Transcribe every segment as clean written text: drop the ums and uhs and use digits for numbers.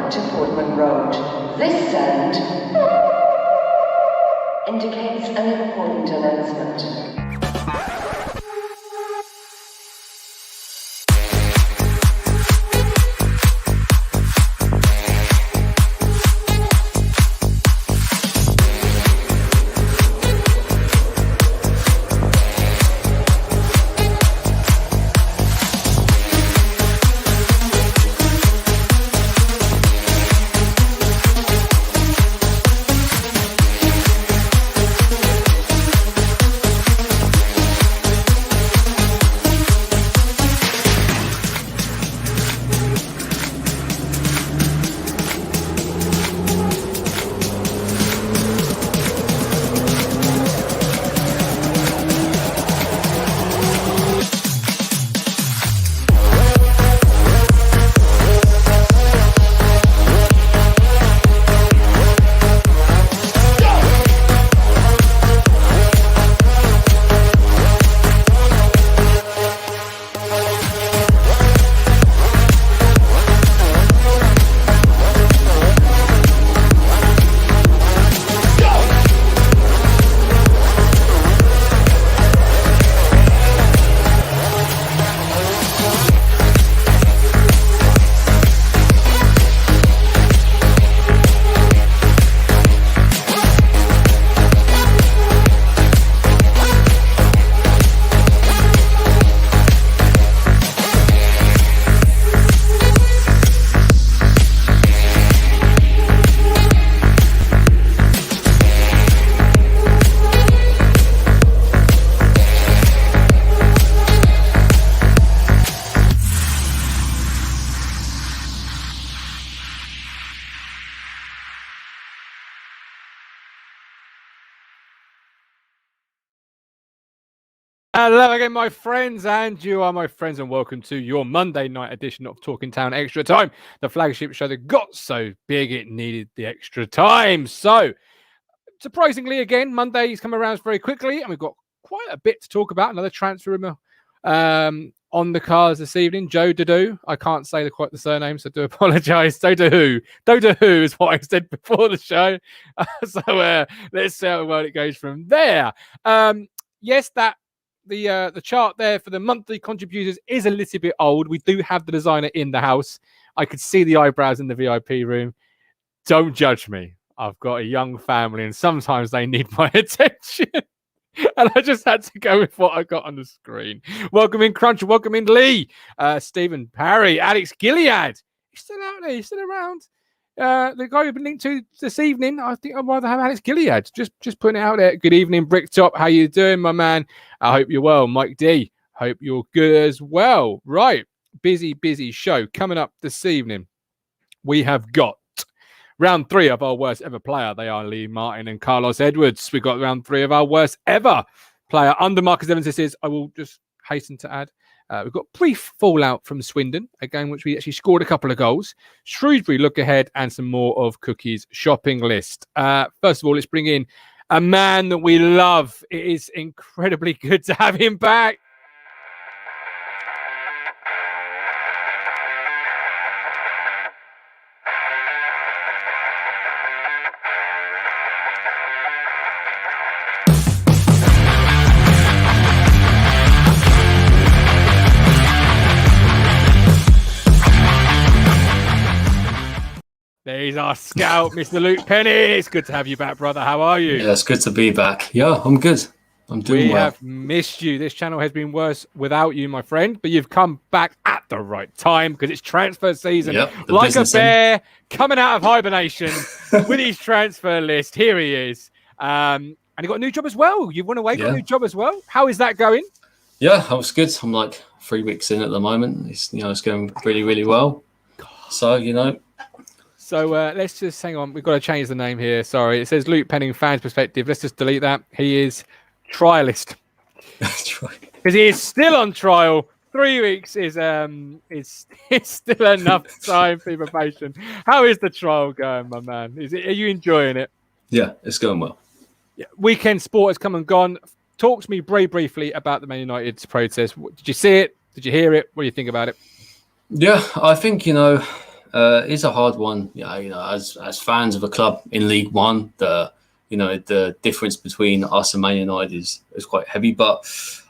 welcome to Portman Road. This sound indicates an important announcement. Hello again, my friends, and you are my friends, and welcome to your Monday night edition of Talking Town Extra Time, the flagship show that got so big it needed the extra time. So, surprisingly, again, Monday's come around very quickly, and we've got quite a bit to talk about. Another transfer rumour on the cards this evening. Joe Dodoo. I can't say quite the surname, so I do apologise. Dodoo is what I said before the show. So let's see how well it goes from there. Yes, that. The chart there for the monthly contributors is a little bit old. We do have the designer in the house. I could see the eyebrows in the VIP room. Don't judge me. I've got a young family and sometimes they need my attention. And I just had to go with what I got on the screen. Welcome in Cruncher. Welcome in Lee. Stephen Parry. Alex Gilead. He's still out there. He's still around. The guy we've been linked to this evening, I think I'd rather have Alex Gilead. Just putting it out there. Good evening, Bricktop. How you doing, my man? I hope you're well. Mike D. Hope you're good as well. Right. Busy show coming up this evening. We have got round 3 of our worst ever player. They are Lee Martin and Carlos Edwards. We've got round 3 of our worst ever player under Marcus Evans. This is, I will just hasten to add, we've got brief fallout from Swindon, a game which we actually scored a couple of goals. Shrewsbury look ahead and some more of Cookie's shopping list. First of all, let's bring in a man that we love. It is incredibly good to have him back. There's our scout, Mr. Luke Penny. It's good to have you back, brother. How are you? Yeah, it's good to be back. Yeah, I'm good. I'm doing well. We have missed you. This channel has been worse without you, my friend, but you've come back at the right time because it's transfer season. Yep, like a bear coming out of hibernation with his transfer list. Here he is. And he got a new job as well. You went away, got a new job as well. How is that going? Yeah, that was good. I'm like 3 weeks in at the moment. It's going really, really well. So, So let's just hang on. We've got to change the name here. Sorry. It says Luke Penning fans perspective. Let's just delete that. He is trialist. That's right. Because he is still on trial. 3 weeks is still enough time for probation. How is the trial going, my man? Are you enjoying it? Yeah, it's going well. Yeah. Weekend sport has come and gone. Talk to me very briefly about the Man United's protest. Did you see it? Did you hear it? What do you think about it? Yeah, I think, it's a hard one. As fans of a club in League One, the difference between us and Man United is quite heavy. But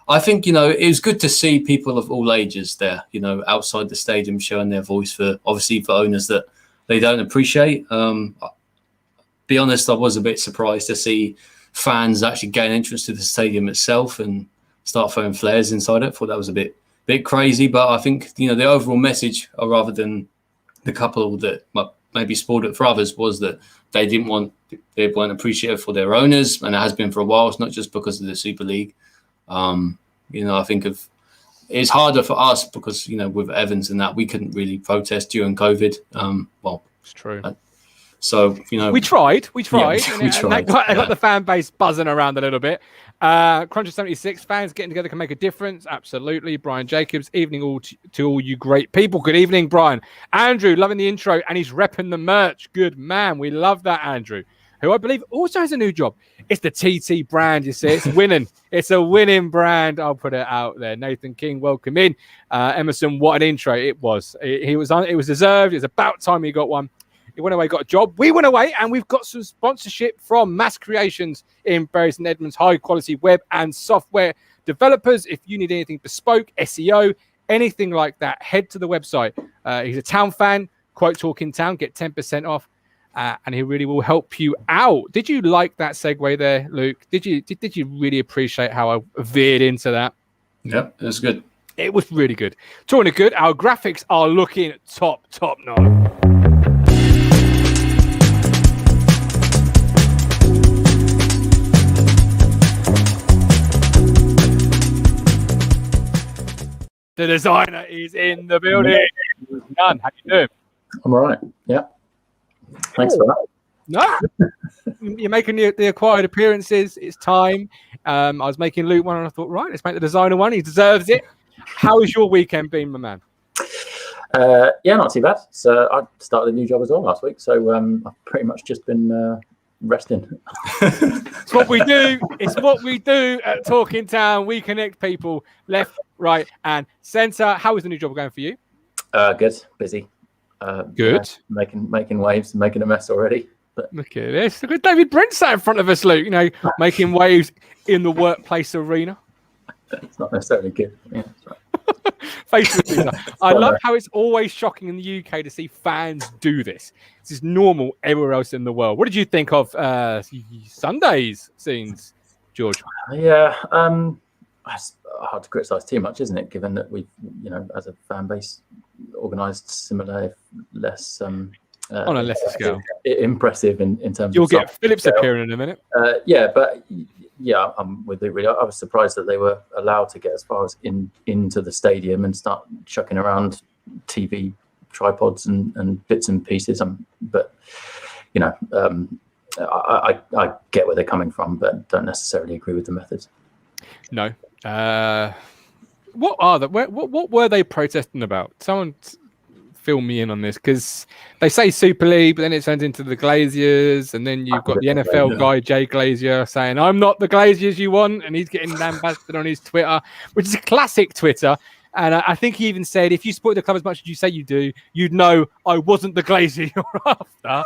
I think, it was good to see people of all ages there, outside the stadium showing their voice for owners that they don't appreciate. Be honest, I was a bit surprised to see fans actually gain entrance to the stadium itself and start throwing flares inside it. I thought that was a bit crazy, but I think, the overall message, rather than the couple that maybe spoiled it for others, was that they weren't appreciative for their owners, and it has been for a while. It's not just because of the Super League. I think it's harder for us because, with Evans and that, we couldn't really protest during COVID. It's true. So, we tried. Yeah, we and got the fan base buzzing around a little bit. Cruncher 76 fans getting together can make a difference. Absolutely. Brian Jacobs, evening to all you great people. Good evening, Brian. Andrew, loving the intro, and he's repping the merch. Good man. We love that, Andrew, who I believe also has a new job. It's the TT brand, you see. It's winning. It's a winning brand. I'll put it out there. Nathan King, welcome in. Emerson, what an intro it was. It was deserved. It was about time he got one. He went away, got a job. We went away, and we've got some sponsorship from Mass Creations in Bury St Edmunds, high-quality web and software developers. If you need anything bespoke, SEO, anything like that, head to the website. He's a town fan. Quote Talking Town, get 10% off, and he really will help you out. Did you like that segue there, Luke? Did you really appreciate how I veered into that? Yeah, it was good. It was really good. Talking of good, our graphics are looking top notch. The designer is in the building. Nunn, how you doing? I'm all right. Yeah. Thanks for that. No, you're making the acquired appearances. It's time. I was making Luke one, and I thought, right, let's make the designer one. He deserves it. How has your weekend been, my man? Yeah, not too bad. So I started a new job as well last week. So I've pretty much just been resting. It's what we do. It's what we do at Talking Town. We connect people left, right, and centre. How is the new job going for you? Good, busy. Good. Yeah, making waves and making a mess already. But look at this. Look at David Brent sat in front of us, Luke. Making waves in the workplace arena. It's not necessarily good. Yeah, that's right. I love how it's always shocking in the UK to see fans do this. This is normal everywhere else in the world. What did you think of Sunday's scenes, George? Yeah, it's hard to criticise too much, isn't it? Given that we've, as a fan base, organised similar, if less on a lesser scale, impressive in terms. You'll of get Phillips appearing in a minute. Yeah, I'm with it. Really, I was surprised that they were allowed to get as far as into the stadium and start chucking around TV tripods and bits and pieces. But I get where they're coming from, but don't necessarily agree with the methods. No. What were they protesting about? Someone fill me in on this, because they say Super League, but then it turns into the Glaziers, and then you've got the NFL guy Jay Glazier saying, "I'm not the Glaziers you want," and he's getting lambasted on his Twitter, which is a classic Twitter. And I think he even said, "If you support the club as much as you say you do, you'd know I wasn't the Glazier you're after."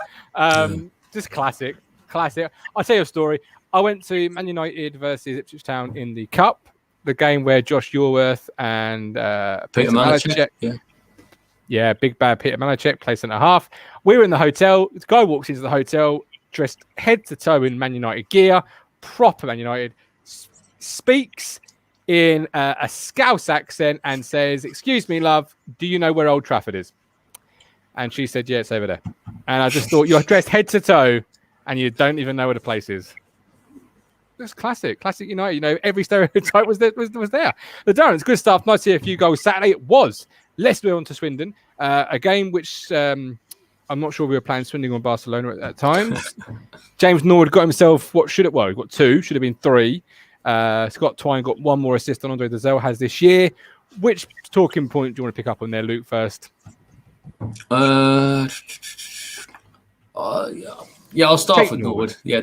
Just classic. I'll tell you a story. I went to Man United versus Ipswich Town in the Cup, the game where Josh Yorworth and Peter Malachek. Yeah, big bad Peter Malachek, play centre half. We were in the hotel. This guy walks into the hotel dressed head to toe in Man United gear, proper Man United, speaks in a Scouse accent and says, "Excuse me, love, do you know where Old Trafford is?" And she said, "Yeah, it's over there." And I just thought, you're dressed head to toe and you don't even know where the place is. That's classic United. Every stereotype was there. The Darren's good stuff. Nice to see a few goals Saturday. It was. Let's move on to Swindon, a game which I'm not sure we were playing Swindon or Barcelona at that time. James Norwood got himself he got 2, should have been 3. Scott Twine got 1 more assist on Andre Dazelle has this year. Which talking point do you want to pick up on there, Luke, first? Yeah, I'll start off with Norwood. I'll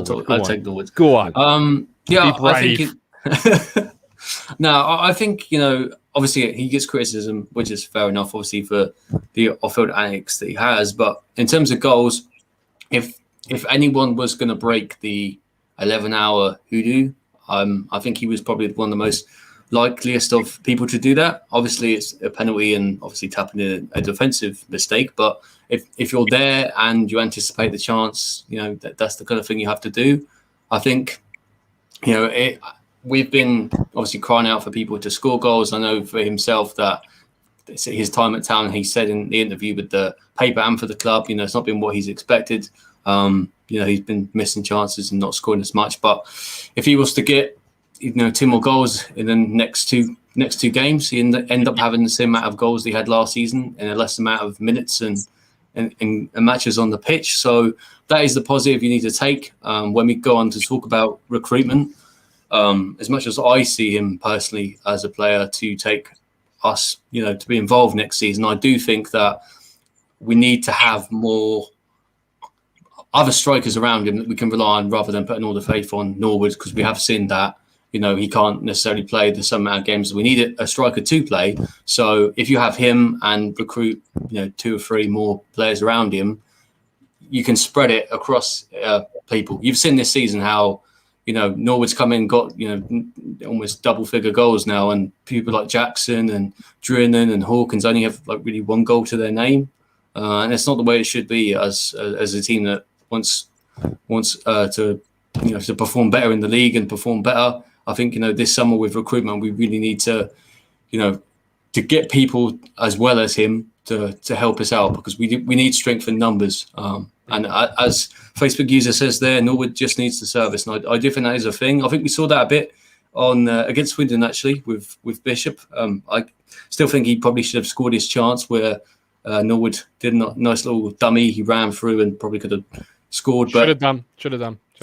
take Norwood. Go on. I think No, I think, you know, obviously he gets criticism, which is fair enough, obviously, for the off-field antics that he has. But in terms of goals, if anyone was going to break the 11-hour hoodoo, I think he was probably one of the most likeliest of people to do that. Obviously, it's a penalty and obviously tapping in a defensive mistake. But if you're there and you anticipate the chance, you know, that's the kind of thing you have to do. I think, you know, we've been obviously crying out for people to score goals. I know for himself that his time at Town, he said in the interview with the paper and for the club, you know, it's not been what he's expected. You know, he's been missing chances and not scoring as much. But if he was to get, you know, 2 more goals in the next two games, he end up having the same amount of goals he had last season in a less amount of minutes and matches on the pitch. So that is the positive you need to take. When we go on to talk about recruitment, as much as I see him personally as a player to take us, you know, to be involved next season, I do think that we need to have more other strikers around him that we can rely on rather than putting all the faith on Norwood, because we have seen that, you know, he can't necessarily play the same amount of games. We need a striker to play. So if you have him and recruit, you know, 2 or 3 more players around him, you can spread it across people. You've seen this season how, you know, Norwood's come in, got, you know, almost double-figure goals now, and people like Jackson and Drennan and Hawkins only have like really 1 goal to their name, and it's not the way it should be as a team that wants to, you know, to perform better in the league and perform better. I think, you know, this summer with recruitment, we really need to, you know, to get people as well as him to help us out, because we need strength in numbers. And as Facebook user says there, Norwood just needs the service. And I do think that is a thing. I think we saw that a bit on against Swindon, actually, with Bishop. I still think he probably should have scored his chance where Norwood did a nice little dummy. He ran through and probably could have scored. Should have done.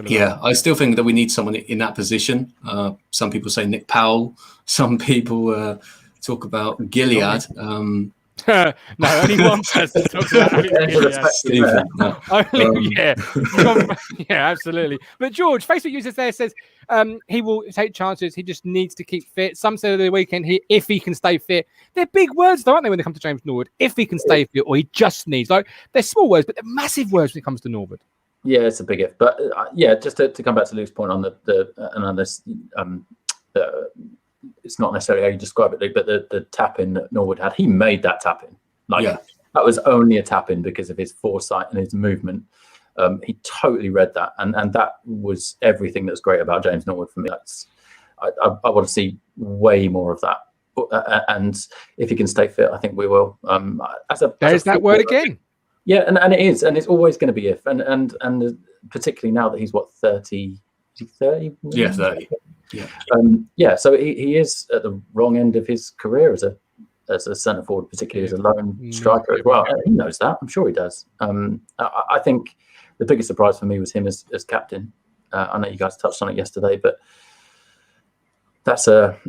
Yeah, I still think that we need someone in that position. Some people say Nick Powell. Some people talk about Gilead. No, only one person talks about Gilead. Yeah, absolutely. But George, Facebook users there says he will take chances. He just needs to keep fit. Some say the weekend if he can stay fit. They're big words, though, aren't they, when they come to James Norwood? If he can stay fit, or he just needs. Like, they're small words, but they're massive words when it comes to Norwood. Yeah, it's a big if. But just to come back to Luke's point on this, it's not necessarily how you describe it, Luke, but the tap-in that Norwood had, he made that tap-in. That was only a tap-in because of his foresight and his movement. He totally read that, and that was everything that's great about James Norwood for me. I want to see way more of that. And if he can stay fit, I think we will. There's that word again. Yeah, and it is, and it's always going to be if, and particularly now that he's 30? Yeah, 30. Yeah. So he is at the wrong end of his career as a centre forward, particularly as a lone striker as well. He knows that. I'm sure he does. I think the biggest surprise for me was him as captain. I know you guys touched on it yesterday, but that's a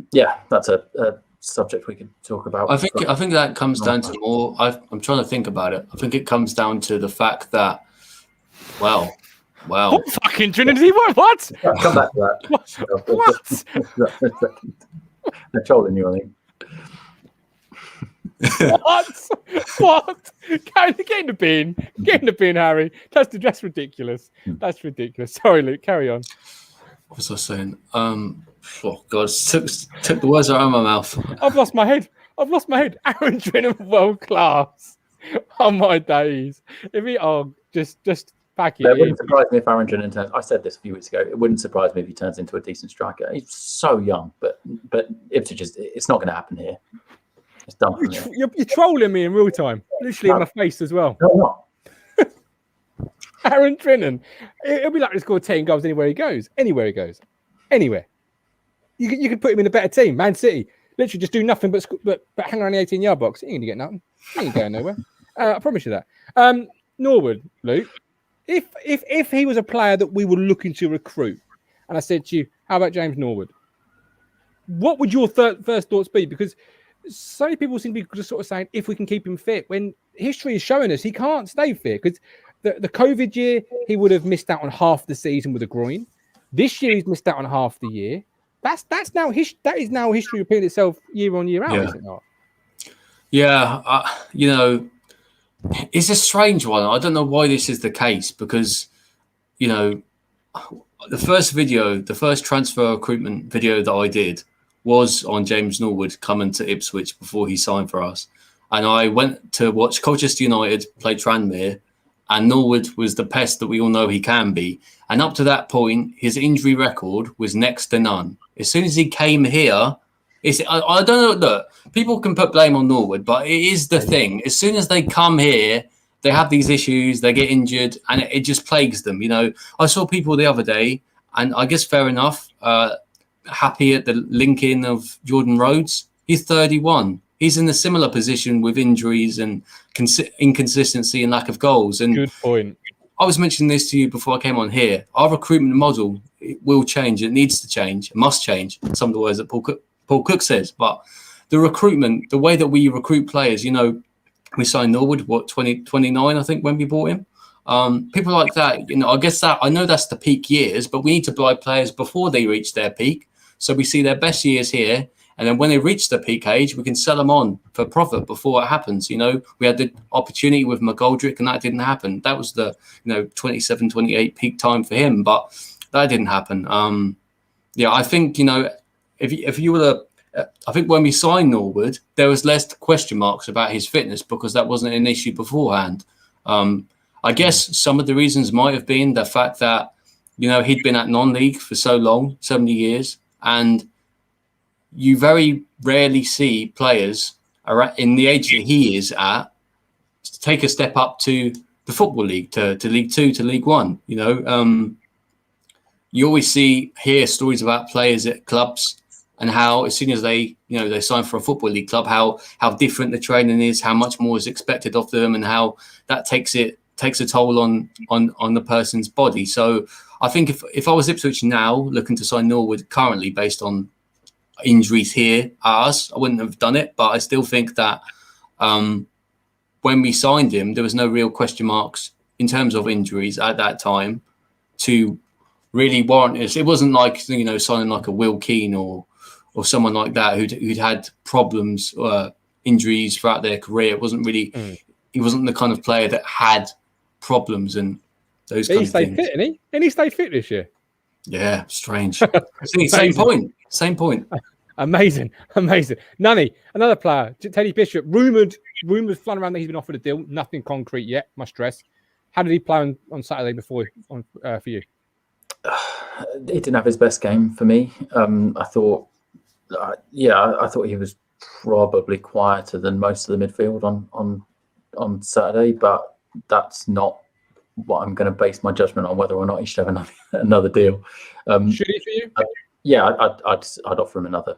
subject we could talk about. I think that comes down to more. I'm trying to think about it. I think it comes down to the fact that, wow. What fucking Trinity? What? Come back to that. What? They're trolling you, I think. What? Get in the bin. Get in the bin, Harry. That's ridiculous. That's ridiculous. Sorry, Luke. Carry on. What was I saying? Oh God, took the words out of my mouth. I've lost my head. Aaron Drennan, world class. Oh my days. Just pack it. It wouldn't surprise me if Aaron Drennan turns. I said this a few weeks ago. It wouldn't surprise me if he turns into a decent striker. He's so young, but Ipswich it's not going to happen here. It's done for me. You're trolling me in real time, literally in my face as well. No, I'm not. Aaron Drennan, it'll be like to score 10 goals anywhere he goes. Anywhere. You could put him in a better team, Man City. Literally just do nothing but hang around the 18-yard box. He ain't going to get nothing. He ain't going nowhere. I promise you that. Norwood, Luke, if he was a player that we were looking to recruit, and I said to you, how about James Norwood? What would your first thoughts be? Because so many people seem to be just sort of saying, if we can keep him fit, when history is showing us he can't stay fit. Because the COVID year, he would have missed out on half the season with a groin. This year, he's missed out on half the year. that's now that is now history repeating itself year on year out, is it not? Yeah, you know, it's a strange one. I don't know why this is the case because, you know, the first transfer recruitment video that I did was on James Norwood coming to Ipswich before he signed for us. And I went to watch Colchester United play Tranmere, and Norwood was the pest that we all know he can be. And up to that point, his injury record was next to none. As soon as he came here, I don't know. Look, people can put blame on Norwood, but it is the thing. As soon as they come here, they have these issues, they get injured, and it just plagues them. You know, I saw people the other day, and I guess fair enough, happy at the linking of Jordan Rhodes. He's 31. He's in a similar position with injuries and inconsistency and lack of goals. And good point. I was mentioning this to you before I came on here. Our recruitment model will change. It needs to change. It must change. Some of the words that Paul Cook says. But the recruitment, the way that we recruit players, you know, we signed Norwood, 29, I think, when we bought him. People like that, you know, I guess that I know that's the peak years, but we need to buy players before they reach their peak. So we see their best years here. And then when they reach the peak age, we can sell them on for profit before it happens. You know, we had the opportunity with McGoldrick and that didn't happen. That was the, you know, 27, 28 peak time for him, but that didn't happen. Yeah, I think, you know, if you were I think when we signed Norwood, there was less question marks about his fitness because that wasn't an issue beforehand. I guess some of the reasons might have been the fact that, you know, he'd been at non-league for so long, 70 years, and you very rarely see players in the age that he is at take a step up to the Football League, to League Two, to League One. You know, you always hear stories about players at clubs and how as soon as they sign for a Football League club, how different the training is, how much more is expected of them, and how that takes a toll on the person's body. So I think if I was Ipswich now looking to sign Norwood currently based on injuries here, I wouldn't have done it. But I still think that when we signed him, there was no real question marks in terms of injuries at that time to really warrant it. It wasn't like, you know, signing like a Will Keane or someone like that who'd had problems, injuries throughout their career. It wasn't really, he wasn't the kind of player that had problems and those kind of things. He stayed fit, didn't he? And he stayed fit this year. Yeah, strange. Same point. Amazing. Nunny, another player, Teddy Bishop, rumoured flying around that he's been offered a deal. Nothing concrete yet, must stress. How did he play on Saturday for you? He didn't have his best game for me. I thought he was probably quieter than most of the midfield on Saturday, but that's not what I'm going to base my judgment on whether or not he should have another deal. Should he for you? I'd offer him another,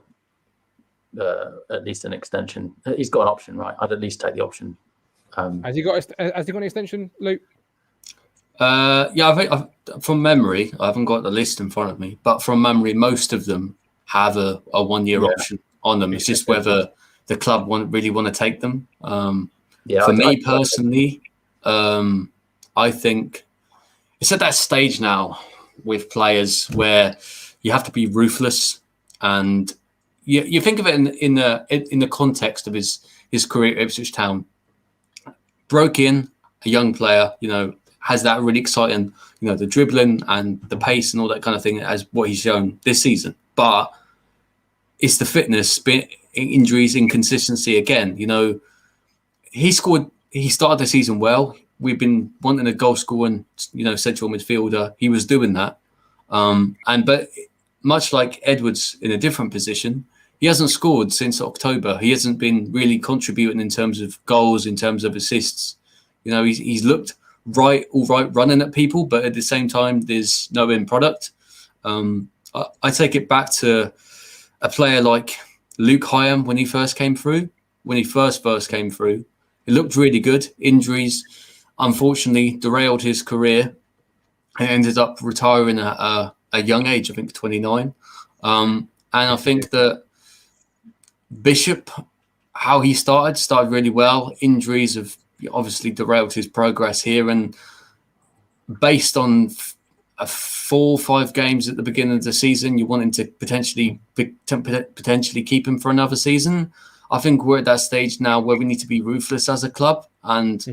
at least an extension. He's got an option, right? I'd at least take the option. Has he got an extension, Luke? I think from memory, I haven't got the list in front of me, but from memory, most of them have a 1 year option on them. It's just whether the club really want to take them. For me personally, I think it's at that stage now with players where you have to be ruthless, and you think of it in the context of his career at Ipswich Town. Broke in, a young player, you know, has that really exciting, you know, the dribbling and the pace and all that kind of thing as what he's shown this season. But it's the fitness, injuries, inconsistency again. You know, he started the season well. We've been wanting a goal scoring, you know, central midfielder. He was doing that. But much like Edwards in a different position, he hasn't scored since October. He hasn't been really contributing in terms of goals, in terms of assists. You know, he's looked all right running at people, but at the same time, there's no end product. I take it back to a player like Luke Hyam when he first came through. When he first came through, it looked really good. Injuries, unfortunately, derailed his career and ended up retiring at a young age, I think 29. And I think that Bishop, how he started really well. Injuries have obviously derailed his progress here, and based on 4 or 5 games at the beginning of the season, you want him to potentially keep him for another season. I think we're at that stage now where we need to be ruthless as a club, and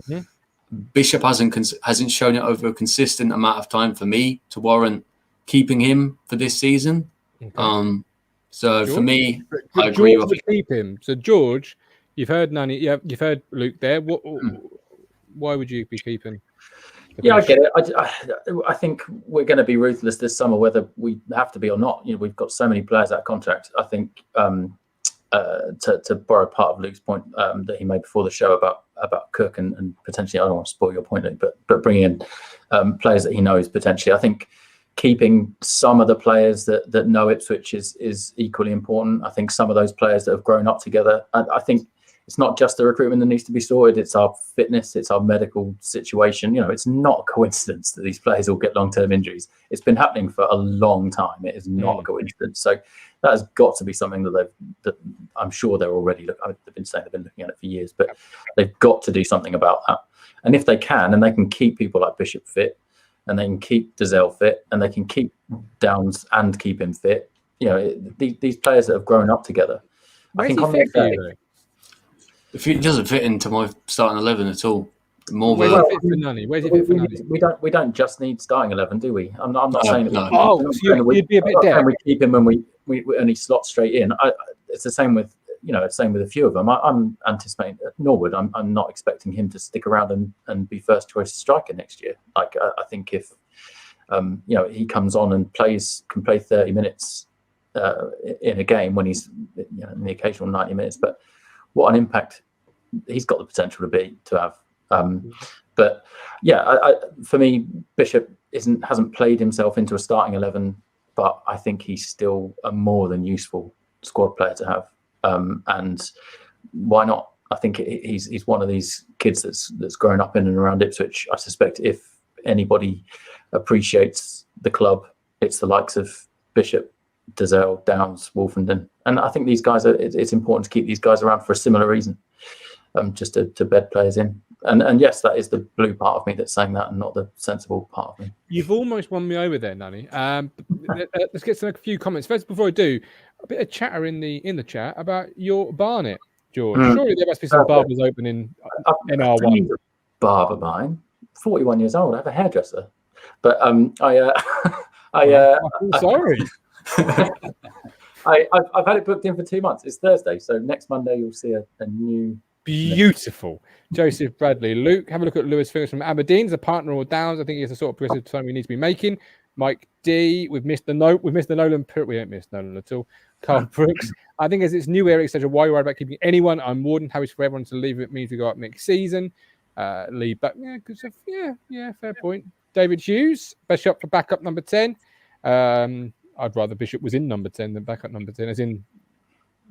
Bishop hasn't shown it over a consistent amount of time for me to warrant keeping him for this season. Okay. So George? for me, But I agree George with would keep him. So George, you've heard Nunny, you've heard Luke there. Why would you be keeping? Yeah, I get it. I think we're going to be ruthless this summer, whether we have to be or not. We've got so many players out of contract. I think to borrow part of Luke's point that he made before the show about Cook and potentially, I don't want to spoil your point, Luke, but bringing in players that he knows potentially. I think keeping some of the players that know Ipswich is equally important. I think some of those players that have grown up together. I think it's not just the recruitment that needs to be sorted. It's our fitness. It's our medical situation. It's not a coincidence that these players all get long-term injuries. It's been happening for a long time. It is not a coincidence. So that has got to be something that I'm sure they're already they've been saying they've been looking at it for years, but they've got to do something about that. And if they can, and they can keep people like Bishop fit, and they can keep Dazelle fit, and they can keep Downs and keep him fit, these players that have grown up together. Where's I think he on fit for their you, day, though? if he doesn't fit into my starting 11 at all, Where's he fit for Nunny? Where's he fit for Nunny? we don't just need starting 11, do we? I'm not saying that. No. Oh, so you'd be a bit dead. We keep him when we only slot straight in. It's the same with a few of them. I'm anticipating Norwood. I'm not expecting him to stick around and be first choice striker next year. I think if he comes on and can play 30 minutes in a game when he's in the occasional 90 minutes, but what an impact he's got the potential to have. But yeah, for me, Bishop hasn't played himself into a starting 11, but I think he's still a more than useful squad player to have. And why not? I think he's one of these kids that's grown up in and around Ipswich. I suspect if anybody appreciates the club, it's the likes of Bishop, Dazelle, Downs, Wolfenden. And I think these guys it's important to keep these guys around for a similar reason, just to bed players in. And yes, that is the blue part of me that's saying that, and not the sensible part of me. You've almost won me over there, Nunny. Let's get to a few comments. First, before I do, a bit of chatter in the chat about your Barnet, George. Surely there must be some barbers open in NR1. Barber mine, 41 years old. I have a hairdresser, but Sorry. I've had it booked in for 2 months. It's Thursday, so next Monday you'll see a new. Beautiful. Joseph Bradley. Luke, have a look at Lewis Phillips from Aberdeen. As a partner or Downs, I think he's the sort of progressive time we need to be making. Mike D. We've missed the Nolan. We don't miss Nolan at all. Carl Brooks. I think as it's new area, etc. Why are you worried about keeping anyone? I'm more than happy for everyone to leave. It means we go up next season. Leave back. Yeah, fair point. David Hughes. Bishop for backup number 10. I'd rather Bishop was in number 10 than backup number 10, as in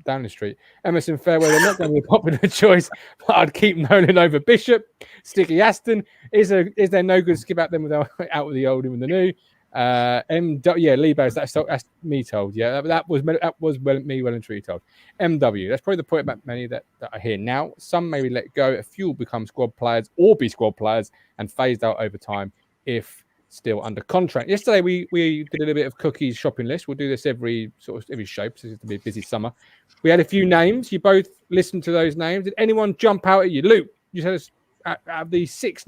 Downing Street. Emerson Fairway, they're not going to be a popular choice, but I'd keep Nolan over Bishop. Sticky Aston, is there no good skip out them without out with the old and with the new? Lee Bowes, that's me told. Yeah, that was me well and truly told. MW, that's probably the point about many that I hear now. Some maybe let go. A few will become squad players or be squad players and phased out over time if still under contract. Yesterday we did a little bit of Cookie's shopping list. We'll do this every show because it's going to be a busy summer. We had a few names. You both listened to those names. Did anyone jump out at you? Luke, you said out of the 9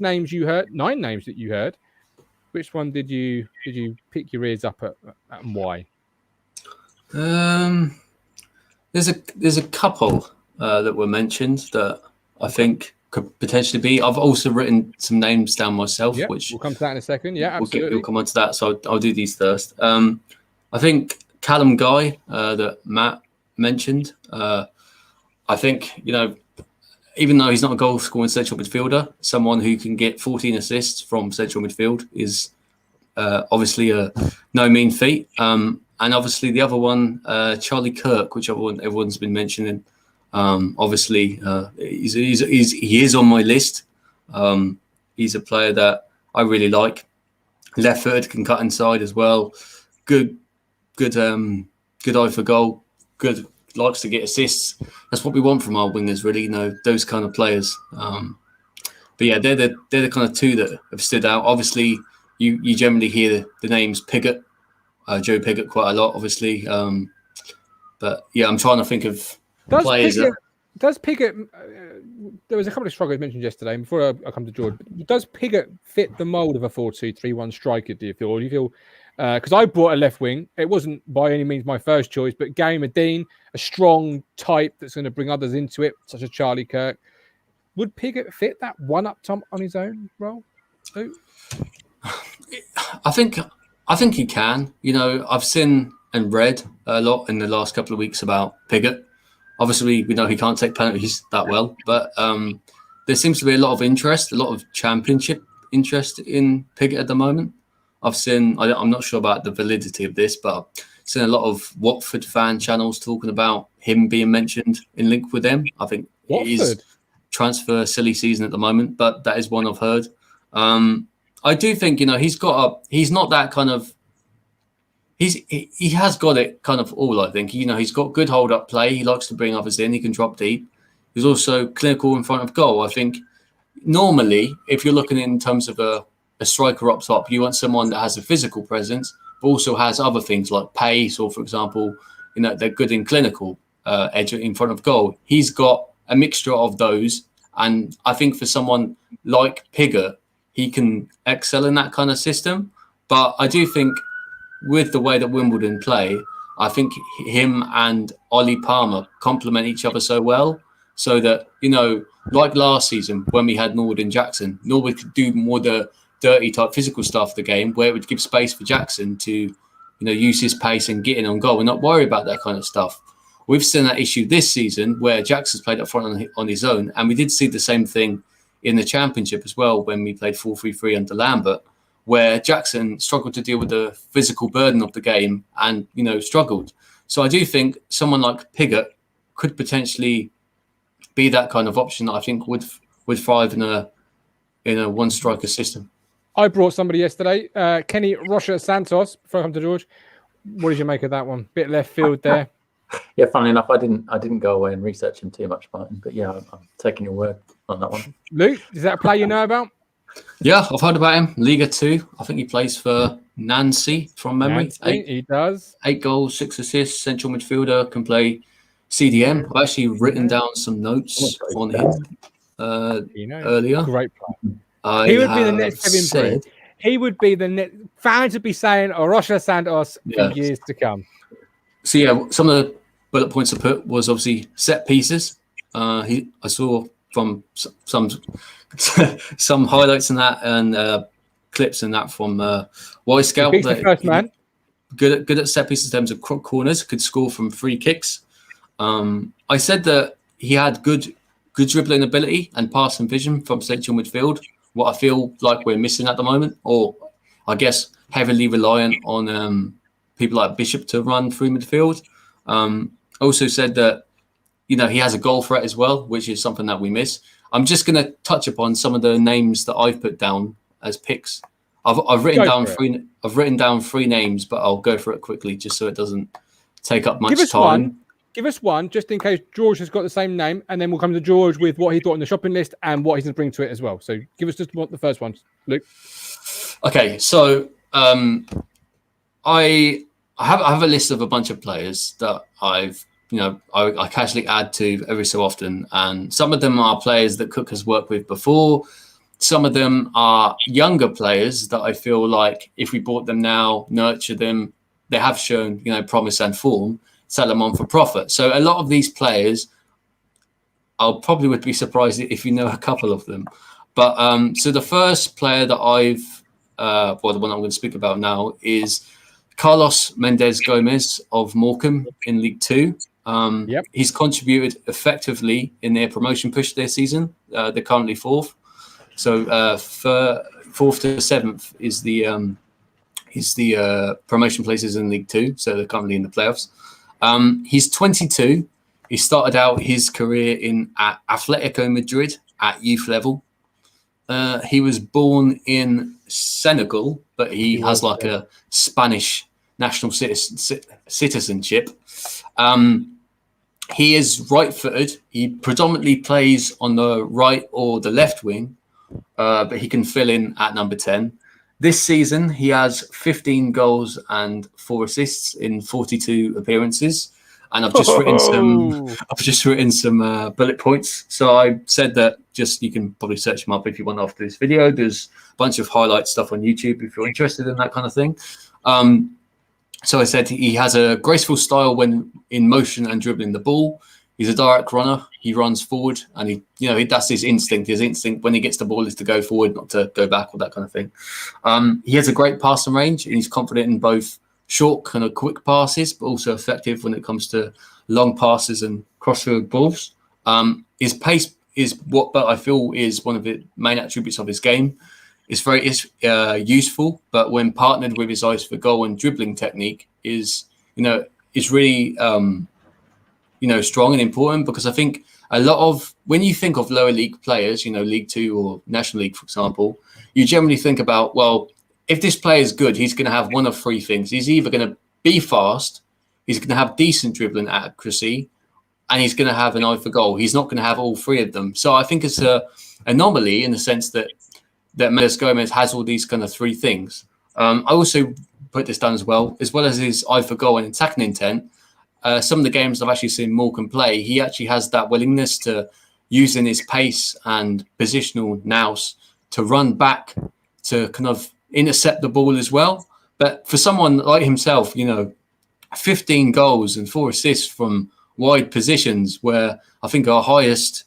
names that you heard, which one did you pick your ears up at and why? There's a couple that were mentioned that I think could potentially be. I've also written some names down myself, which we'll come to that in a second. Yeah, absolutely. We'll come on to that. So I'll do these first. I think Callum Guy that Matt mentioned. I think even though he's not a goal scoring central midfielder, someone who can get 14 assists from central midfield is obviously a no mean feat. And obviously the other one, Charlie Kirk, which everyone's been mentioning. Obviously, he is on my list. He's a player that I really like. Left-footed, can cut inside as well. Good eye for goal. Good, likes to get assists. That's what we want from our wingers, really. Those kind of players. But yeah, they're the kind of two that have stood out. Obviously, you generally hear the names Piggott, Joe Piggott, quite a lot, obviously. But yeah, I'm trying to think of players. Does Piggott? There was a couple of strikers mentioned yesterday. And before I come to George, does Piggott fit the mould of a 4-2-3-1 striker? Do you feel? Or do you feel? Because I brought a left wing. It wasn't by any means my first choice, but Gary Medine, a strong type that's going to bring others into it, such as Charlie Kirk. Would Piggott fit that one-up top on his own role? Too? I think he can. You know, I've seen and read a lot in the last couple of weeks about Piggott. Obviously, we know he can't take penalties that well, but there seems to be a lot of interest, a lot of championship interest in Piggott at the moment. I've seen, I'm not sure about the validity of this, but I've seen a lot of Watford fan channels talking about him being mentioned in link with them. I think it is transfer silly season at the moment, but that is one I've heard. I do think, you know, he's not that kind of, he has got it kind of all, I think. You know, he's got good hold-up play. He likes to bring others in. He can drop deep. He's also clinical in front of goal. I think normally, if you're looking in terms of a striker up top, you want someone that has a physical presence, but also has other things like pace, or, for example, you know, they're good in clinical edge in front of goal. He's got a mixture of those. And I think for someone like Piggott, he can excel in that kind of system. But I do think with the way that Wimbledon play, I think him and Ollie Palmer complement each other so well, so that, you know, like last season when we had Norwood and Jackson, Norwood could do more the dirty type physical stuff of the game, where it would give space for Jackson to, you know, use his pace and get in on goal and not worry about that kind of stuff. We've seen that issue this season where Jackson's played up front on his own, and we did see the same thing in the Championship as well when we played 4-3-3 under Lambert, where Jackson struggled to deal with the physical burden of the game and, you know, struggled. So I do think someone like Piggott could potentially be that kind of option that I think would thrive in a one striker system. I brought somebody yesterday, Kenny Rocha Santos. Before I come to George, what did you make of that one? Bit left field there. Yeah, funnily enough, I didn't go away and research him too much, Martin. But yeah, I'm taking your word on that one. Luke, is that a play you know about? Yeah, I've heard about him. Liga 2. I think he plays for Nancy from memory. He does. 8 goals, 6 assists, central midfielder, can play CDM. I've actually written down some notes on him earlier. Great player. He would be the next Kevin Prince. He would be the next. Fans would be saying Rocha Santos for years to come. So yeah, some of the bullet points I put was obviously set pieces. I saw from some highlights in that and clips in that from Y Scout. He's the first man. Good at set pieces in terms of corners. Could score from free kicks. I said that he had good dribbling ability and passing vision from central midfield. What I feel like we're missing at the moment, or I guess heavily reliant on people like Bishop to run through midfield. Also said that, you know, he has a goal threat as well, which is something that we miss. I'm just going to touch upon some of the names that I've put down as picks. I've written down three names, but I'll go for it quickly just so it doesn't take up much time. Give us one, just in case George has got the same name, and then we'll come to George with what he thought on the shopping list and what he's going to bring to it as well. So give us just the first one, Luke. Okay, so I have a list of a bunch of players that I casually add to every so often, and some of them are players that Cook has worked with before. Some of them are younger players that I feel like if we bought them now, nurture them, they have shown, you know, promise and form, sell them on for profit. So a lot of these players, I probably would be surprised if you know a couple of them. But so the first player that the one I'm going to speak about now is Carlos Mendez Gomez of Morecambe in League 2. He's contributed effectively in their promotion push this season. They're currently 4th. So 4th to 7th is the promotion places in League 2. So they're currently in the playoffs. He's 22. He started out his career at Atletico Madrid at youth level. He was born in Senegal, but he has like a Spanish national citizenship. He is right-footed. He predominantly plays on the right or the left wing, but he can fill in at number 10. This season, he has 15 goals and 4 assists in 42 appearances. And I've just written some bullet points. So I said that you can probably search him up if you want after this video. There's a bunch of highlight stuff on YouTube if you're interested in that kind of thing. So I said he has a graceful style when in motion and dribbling the ball. He's a direct runner. He runs forward, and that's his instinct. His instinct when he gets the ball is to go forward, not to go back, or that kind of thing. He has a great passing range, and he's confident in both short, kind of quick passes, but also effective when it comes to long passes and crossfield balls. His pace is what I feel is one of the main attributes of his game. It's very useful, but when partnered with his eyes for goal and dribbling technique, is really strong and important, because I think a lot of when you think of lower league players, League Two or National League, for example, you generally think about, well, if this player is good, he's going to have one of 3 things. He's either going to be fast, he's going to have decent dribbling accuracy, and he's going to have an eye for goal. He's not going to have all 3 of them. So I think it's an anomaly in the sense that Mendes Gomez has all these kind of 3 things. I also put this down as well as his eye for goal and attacking intent. Some of the games I've actually seen Morecambe play, he actually has that willingness to using his pace and positional nous to run back to kind of intercept the ball as well. But for someone like himself, 15 goals and 4 assists from wide positions, where I think our highest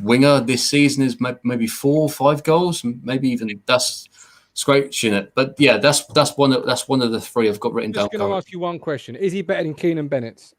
winger this season is maybe 4 or 5 goals, maybe even that's scratching it. But yeah, that's one of the 3 I've got written down. I'm going to ask you one question: is he better than Keenan Bennett?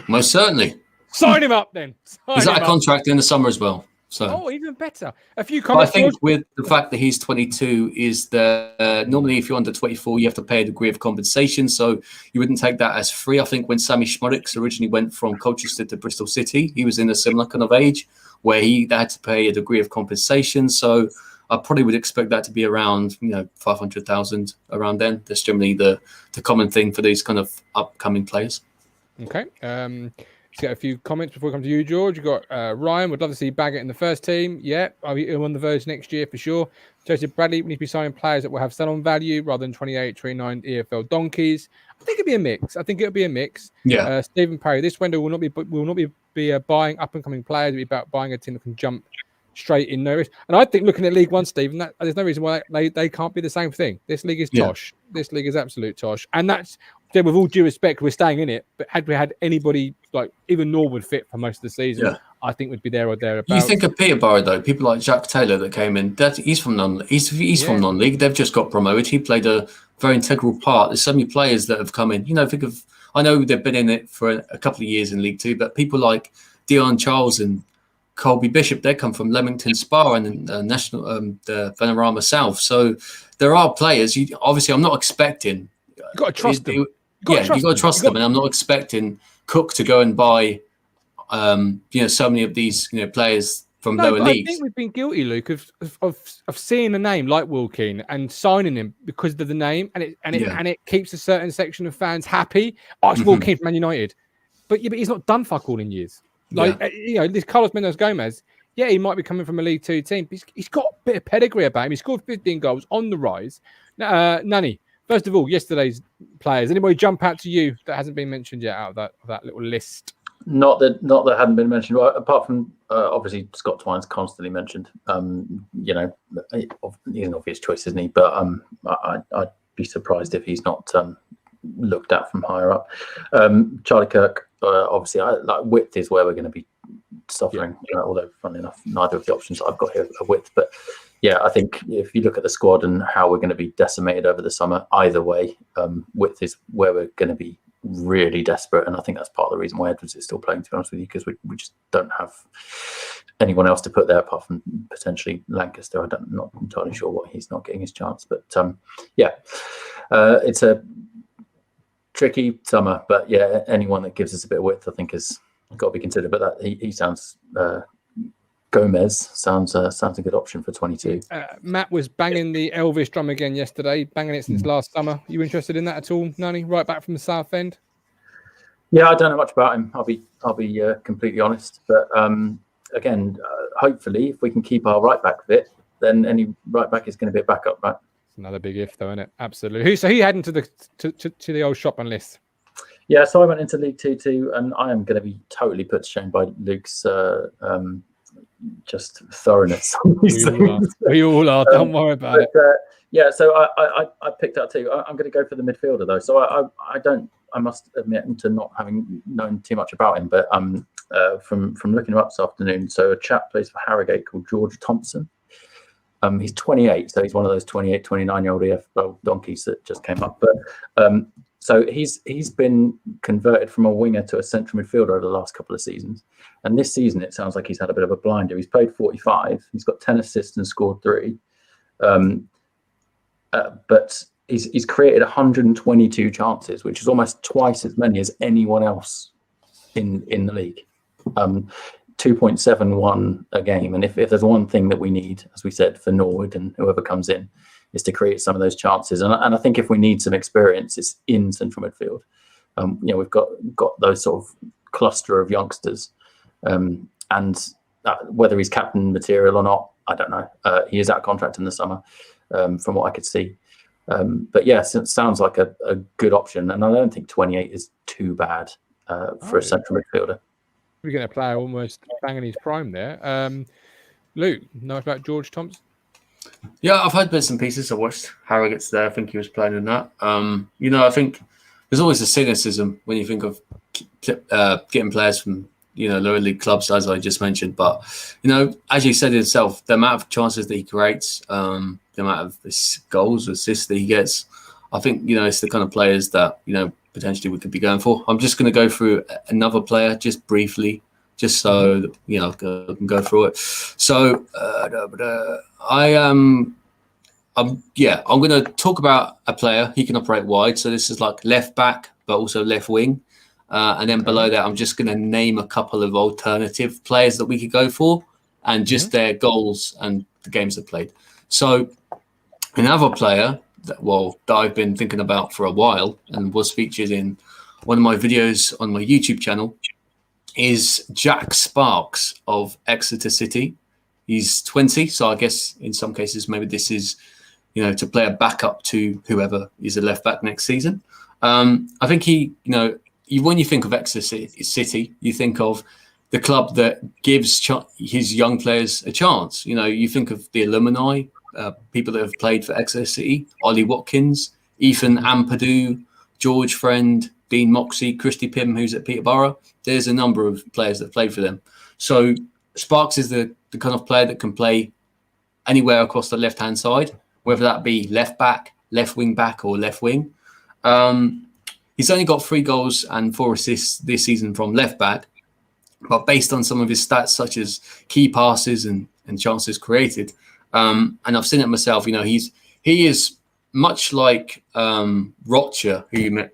Most certainly. Sign him up then. He's got a contract in the summer as well. So even better. A few comments. I think with the fact that he's 22 is that normally if you're under 24, you have to pay a degree of compensation. So you wouldn't take that as free. I think when Sammy Schmudix originally went from Colchester to Bristol City, he was in a similar kind of age where they had to pay a degree of compensation. So I probably would expect that to be around 500,000 around then. That's generally the common thing for these kind of upcoming players. Okay. Let's get a few comments before we come to you, George. You've got Ryan, would love to see Baggett in the first team. Yeah, I'll be on the verge next year for sure. Joseph Bradley, we need to be signing players that will have sell-on value rather than 28, 29 EFL donkeys. I think it'll be a mix. Yeah. Stephen Parry, this window will not be buying up-and-coming players. It'll be about buying a team that can jump straight in, no risk. And I think looking at League One, Stephen, there's no reason why they can't be the same thing. This league is tosh. This league is absolute tosh. And that's, with all due respect, we're staying in it. But had we had anybody like even Norwood fit for most of the season, I think we'd be there or thereabouts. You think of Peterborough though, people like Jack Taylor that came in. He's from Nunn. He's from non-league. They've just got promoted. He played a very integral part. There's so many players that have come in. I know they've been in it for a couple of years in League Two, but people like Dion Charles and Colby Bishop, they come from Leamington Spa and National the Vanarama South. So there are players. Obviously, I'm not expecting. You've got to trust them. You've got to trust them, and I'm not expecting Cook to go and buy, so many of these, players from lower leagues. I think we've been guilty, Luke, of seeing a name like Wilkeen and signing him because of the name, and it keeps a certain section of fans happy. It's Wilkeen from Man United, but he's not done fuck all in years. This Carlos Mendes Gomez, he might be coming from a League Two team, but he's got a bit of pedigree about him. He scored 15 goals on the rise. Nunny, first of all, yesterday's players. Anybody jump out to you that hasn't been mentioned yet out of that little list? Not that hadn't been mentioned. Well, apart from obviously Scott Twine's constantly mentioned. He's an obvious choice, isn't he? But I'd be surprised if he's not looked at from higher up. Charlie Kirk, obviously, width is where we're going to be suffering. Although, funnily enough, neither of the options I've got here are width. But I think if you look at the squad and how we're going to be decimated over the summer, either way, width is where we're going to be really desperate. And I think that's part of the reason why Edwards is still playing, to be honest with you, because we just don't have anyone else to put there apart from potentially Lancaster. I'm not entirely sure why he's not getting his chance. But it's a tricky summer. But anyone that gives us a bit of width, I think, has got to be considered. But that he sounds... Gomez sounds a good option for 22. Matt was banging the Elvis drum again yesterday, banging it since last summer. You interested in that at all, Nunny? Right back from the South End. Yeah, I don't know much about him. I'll be completely honest. But again, hopefully, if we can keep our right back fit, then any right back is going to be a backup, right? another big if, though, isn't it? Absolutely. So he heading to the old shopping list. Yeah, so I went into League Two too, and I am going to be totally put to shame by Luke's just thoroughness. We all are. Don't worry about it. Yeah, so I picked out two. I'm going to go for the midfielder though. So I must admit to not having known too much about him, but from looking him up this afternoon. So a chap plays for Harrogate called George Thompson. He's 28, so he's one of those 28, 29-year-old EFL donkeys that just came up. But so he's been converted from a winger to a central midfielder over the last couple of seasons. And this season, it sounds like he's had a bit of a blinder. He's played 45. He's got 10 assists and scored 3. But he's created 122 chances, which is almost twice as many as anyone else in the league. 2.71 a game. And if there's one thing that we need, as we said, for Norwood and whoever comes in, is to create some of those chances. And I think if we need some experience, it's in central midfield. We've got those sort of cluster of youngsters. And whether he's captain material or not, I don't know. He is out of contract in the summer, from what I could see. But yes, it sounds like a good option. And I don't think 28 is too bad for a central midfielder. We're going to play almost banging his prime there. Luke, know about George Thompson? Yeah, I've heard bits and pieces. I watched Harrogate's there. I think he was playing in that. I think there's always a cynicism when you think of getting players from lower league clubs, as I just mentioned. But as you said himself, the amount of chances that he creates, the amount of goals, assists that he gets, I think it's the kind of players that potentially we could be going for. I'm just going to go through another player just briefly, just so I can go through it. So I'm going to talk about a player. He can operate wide, so this is like left back, but also left wing. And then below that, I'm just going to name a couple of alternative players that we could go for, and just their goals and the games they played. So another player that I've been thinking about for a while and was featured in one of my videos on my YouTube channel is Jack Sparks of Exeter City. He's 20, so I guess in some cases maybe this is, to play a backup to whoever is a left back next season. I think when you think of Exeter City, you think of the club that gives his young players a chance. You think of the alumni, people that have played for Exeter City, Ollie Watkins, Ethan Ampadu, George Friend, Dean Moxey, Christy Pym, who's at Peterborough. There's a number of players that played for them. So Sparks is the kind of player that can play anywhere across the left-hand side, whether that be left back, left wing back, or left wing. He's only got 3 goals and 4 assists this season from left back, but based on some of his stats, such as key passes and chances created, and I've seen it myself, he is much like Rocha, who you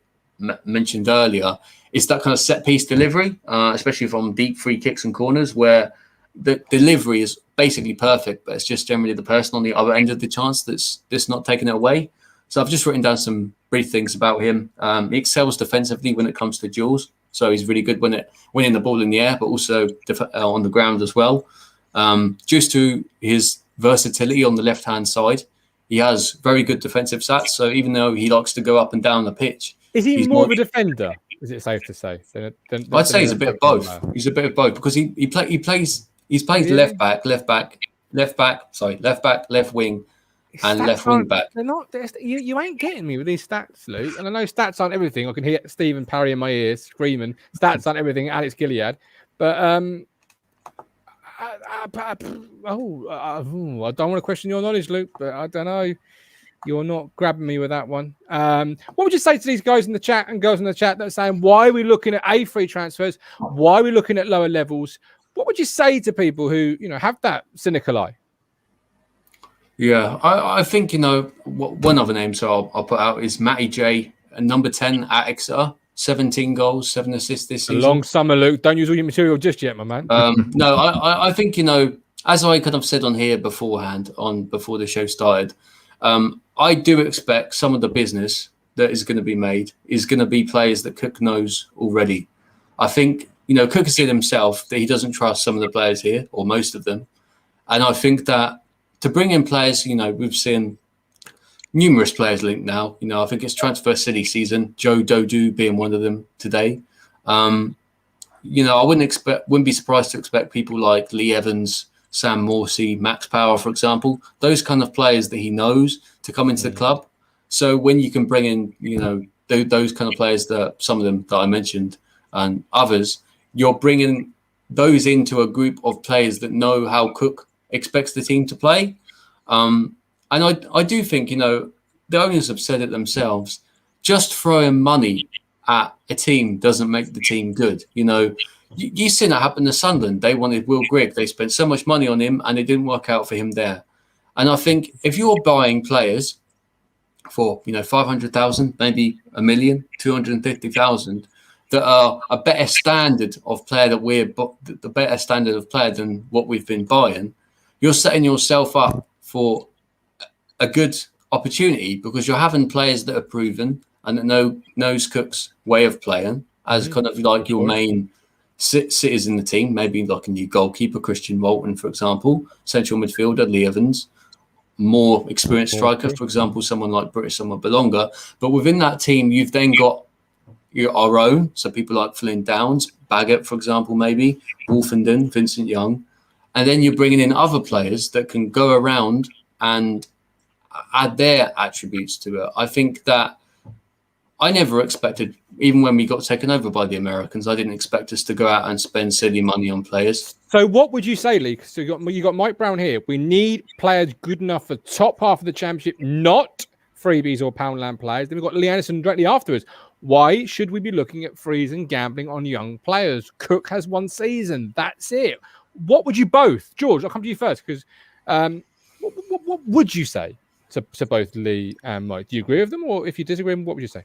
mentioned earlier. It's that kind of set piece delivery, especially from deep free kicks and corners, where the delivery is basically perfect, but it's just generally the person on the other end of the chance that's not taking it away. So I've just written down some brief things about him. He excels defensively when it comes to duels. So he's really good winning the ball in the air, but also on the ground as well. Due to his versatility on the left-hand side, he has very good defensive stats. So even though he likes to go up and down the pitch, is he more of a defender? Is it safe to say? I'd say he's a bit of both. He's a bit of both because he plays left back, left wing, and left wing back. They're not. You ain't getting me with these stats, Luke. And I know stats aren't everything. I can hear Stephen Parry in my ears screaming, "Stats aren't everything." Alex Gilead, but I don't want to question your knowledge, Luke. But I don't know. You're not grabbing me with that one. What would you say to these guys in the chat and girls in the chat that are saying, why are we looking at A3 transfers? Why are we looking at lower levels? What would you say to people who, have that cynical eye? Yeah, I think, one other name so I'll put out is Matty J, number 10 at Exeter, 17 goals, 7 assists this season. A long summer, Luke. Don't use all your material just yet, my man. No, I think, as I kind of said on here beforehand, before the show started, I do expect some of the business that is going to be made is going to be players that Cook knows already. I think, Cook has said himself that he doesn't trust some of the players here, or most of them. And I think that to bring in players, we've seen, numerous players linked now. You know, I think it's transfer city season. Joe Dodu being one of them today. You know, I wouldn't be surprised to expect people like Lee Evans, Sam Morsey, Max Power, for example, those kind of players that he knows to come into the club. So when you can bring in, you know, those kind of players, that some of them that I mentioned and others, you're bringing those into a group of players that know how Cook expects the team to play. And I do think, you know, the owners have said it themselves, just throwing money at a team doesn't make the team good. You know, you seen that happen to Sunderland. They wanted Will Grigg. They spent so much money on him and it didn't work out for him there. And I think if you're buying players for, you know, 500,000, maybe $1 million, 250,000, that are a better standard of player the better standard of player than what we've been buying, you're setting yourself up for a good opportunity, because you're having players that are proven and that knows Cook's way of playing as kind of like your main sitters in the team. Maybe like a new goalkeeper, Christian Walton, for example, central midfielder, Lee Evans, more experienced striker, for example, someone like British Summer Belonga. But within that team, you've then got our own, so people like Flynn Downs, Baggett, for example, maybe, Wolfenden, Vincent Young. And then you're bringing in other players that can go around and add their attributes to it. I think that I never expected, even when we got taken over by the Americans, I didn't expect us to go out and spend silly money on players. So what would you say, Lee? So you got Mike Brown here. We need players good enough for top half of the championship, not freebies or Poundland players. Then we've got Lee Anderson directly afterwards. Why should we be looking at freeze and gambling on young players? Cook has one season. That's it. What would you both? George, I'll come to you first, because what would you say to both Lee and Mike? Do you agree with them? Or if you disagree, what would you say?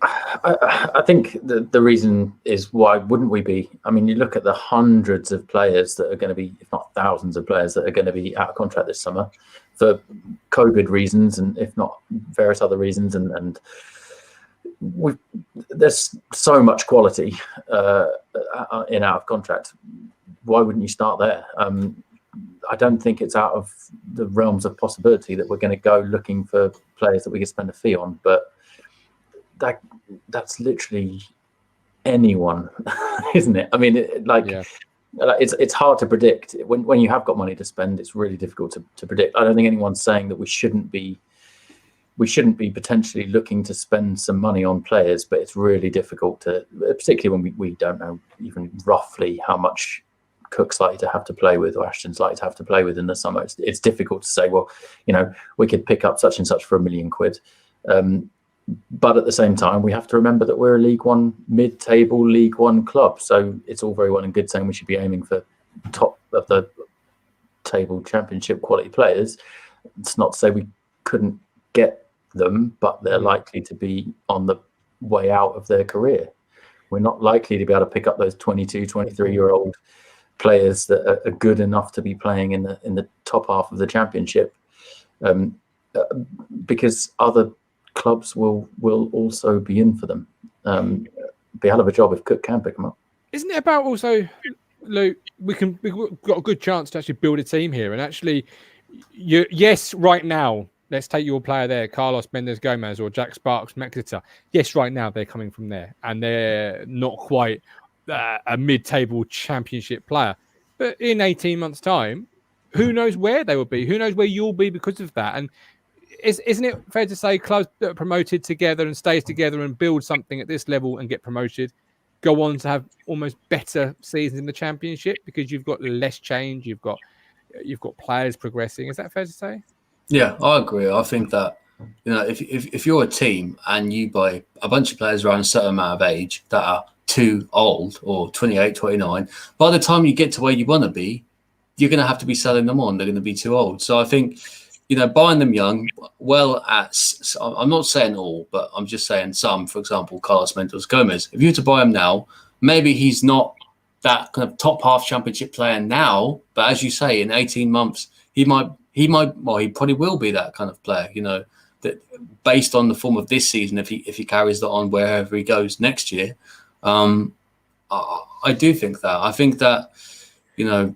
I think the reason is, why wouldn't we be? I mean, you look at the hundreds of players that are going to be, if not thousands of players that are going to be out of contract this summer for COVID reasons, and if not various other reasons. And there's so much quality in out of contract. Why wouldn't you start there? I don't think it's out of the realms of possibility that we're going to go looking for players that we can spend a fee on, but that's literally anyone, isn't it? I mean, it's hard to predict. When you have got money to spend, it's really difficult to predict. I don't think anyone's saying that we shouldn't be potentially looking to spend some money on players, but it's really difficult to, particularly when we don't know even roughly how much Cook's likely to have to play with or Ashton's likely to have to play with in the summer. It's difficult to say, well, you know, we could pick up such and such for £1 million. But at the same time, we have to remember that we're a League One, mid-table League One club. So it's all very well and good saying we should be aiming for top of the table championship quality players. It's not to say we couldn't get them, but they're likely to be on the way out of their career. We're not likely to be able to pick up those 22, 23-year-old players that are good enough to be playing in the top half of the championship, because other clubs will also be in for them. Be a hell of a job if Cook can pick them up. Isn't it about also, Luke, we've got a good chance to actually build a team here, and actually, yes, right now, let's take your player there, Carlos Mendes Gomez or Jack Sparks from Exeter. Yes, right now they're coming from there, and they're not quite a mid-table championship player. But in 18 months' time, who knows where they will be? Who knows where you'll be because of that? And isn't it fair to say clubs that are promoted together and stays together and build something at this level and get promoted go on to have almost better seasons in the championship because you've got less change, you've got players progressing? Is that fair to say? Yeah, I agree. I think that, you know, if you're a team and you buy a bunch of players around a certain amount of age that are too old, or 28, 29, by the time you get to where you want to be, you're going to have to be selling them on. They're going to be too old. So I think, you know, buying them young, I'm not saying all, but I'm just saying some. For example, Carlos Mendes Gomez. If you were to buy him now, maybe he's not that kind of top half championship player now, but as you say, in 18 months, he probably will be that kind of player, you know, that based on the form of this season, if he carries that on wherever he goes next year. I do think that. I think that, you know,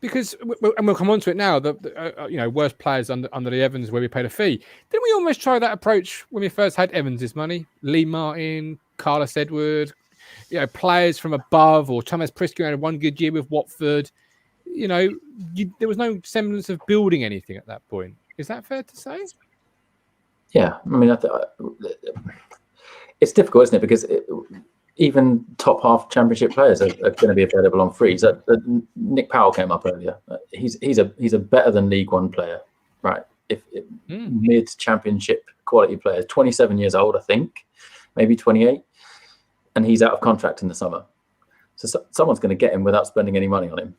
Because and we'll come on to it now. The worst players under the Evans where we paid a fee. Didn't we almost try that approach when we first had Evans' money? Lee Martin, Carlos Edward, players from above, or Thomas Prisco had one good year with Watford. There was no semblance of building anything at that point. Is that fair to say? Yeah, I mean, it's difficult, isn't it? Because even top half championship players are going to be available on frees. Nick Powell came up earlier. He's a better than League One player, right? Mid championship quality player, 27 years old, I think, maybe 28, and he's out of contract in the summer. So someone's going to get him without spending any money on him.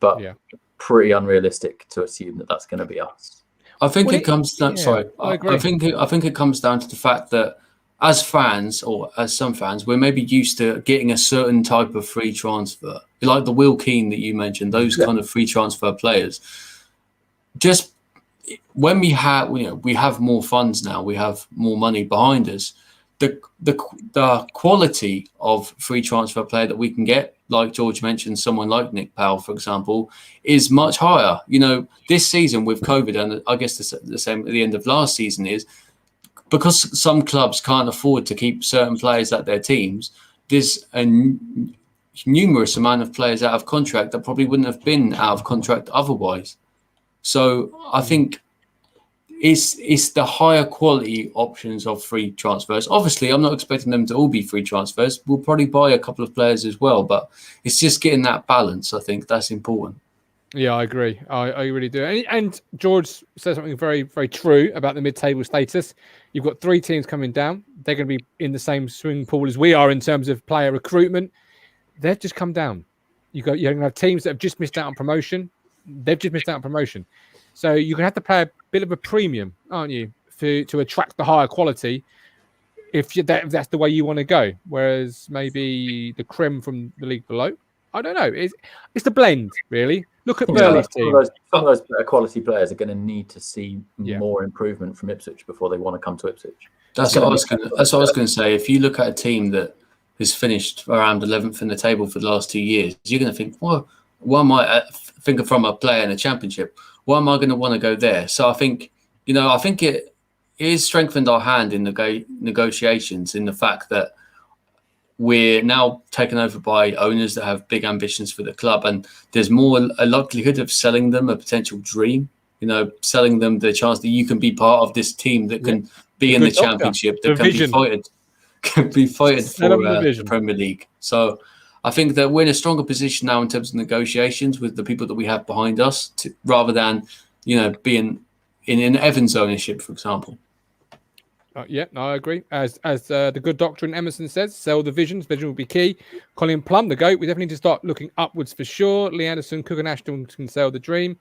But pretty unrealistic to assume that that's going to be us. I think it comes down. Sorry, I agree. I think it comes down to the fact that as fans, or as some fans, we're maybe used to getting a certain type of free transfer, like the Will Keane that you mentioned. Those kind of free transfer players. Just when we have more funds now, we have more money behind us. The quality of free transfer player that we can get, like George mentioned, someone like Nick Powell, for example, is much higher. This season with COVID, and I guess the same at the end of last season, is because some clubs can't afford to keep certain players at their teams. There's a numerous amount of players out of contract that probably wouldn't have been out of contract otherwise. So I think it's the higher quality options of free transfers. Obviously, I'm not expecting them to all be free transfers. We'll probably buy a couple of players as well, but it's just getting that balance. I think that's important. Yeah, I agree. I really do. And George says something very, very true about the mid-table status. You've got 3 teams coming down. They're going to be in the same swimming pool as we are in terms of player recruitment. They've just come down. You're going to have teams that have just missed out on promotion. They've just missed out on promotion. So you're going to have to pay a bit of a premium, aren't you, to attract the higher quality if that's the way you want to go. Whereas maybe the creme from the league below, I don't know. It's the blend, really. Look at Burley's team. Some of those better quality players are going to need to see more improvement from Ipswich before they want to come to Ipswich. That's what I was going to say. If you look at a team that has finished around 11th in the table for the last 2 years, you're going to think, well, why might I think from a player in a championship? Why am I going to want to go there? So I think it is strengthened our hand in negotiations in the fact that we're now taken over by owners that have big ambitions for the club, and there's more a likelihood of selling them a potential dream. Selling them the chance that you can be part of this team that can be in the championship, that can be fighted for the Premier League. So I think that we're in a stronger position now in terms of negotiations with the people that we have behind us, rather than being in Evans' ownership, for example. I agree. As the good doctor in Emerson says, sell the visions. Vision will be key. Colin Plum, the GOAT. We definitely need to start looking upwards for sure. Lee Anderson, Cook and Ashton can sell the dream.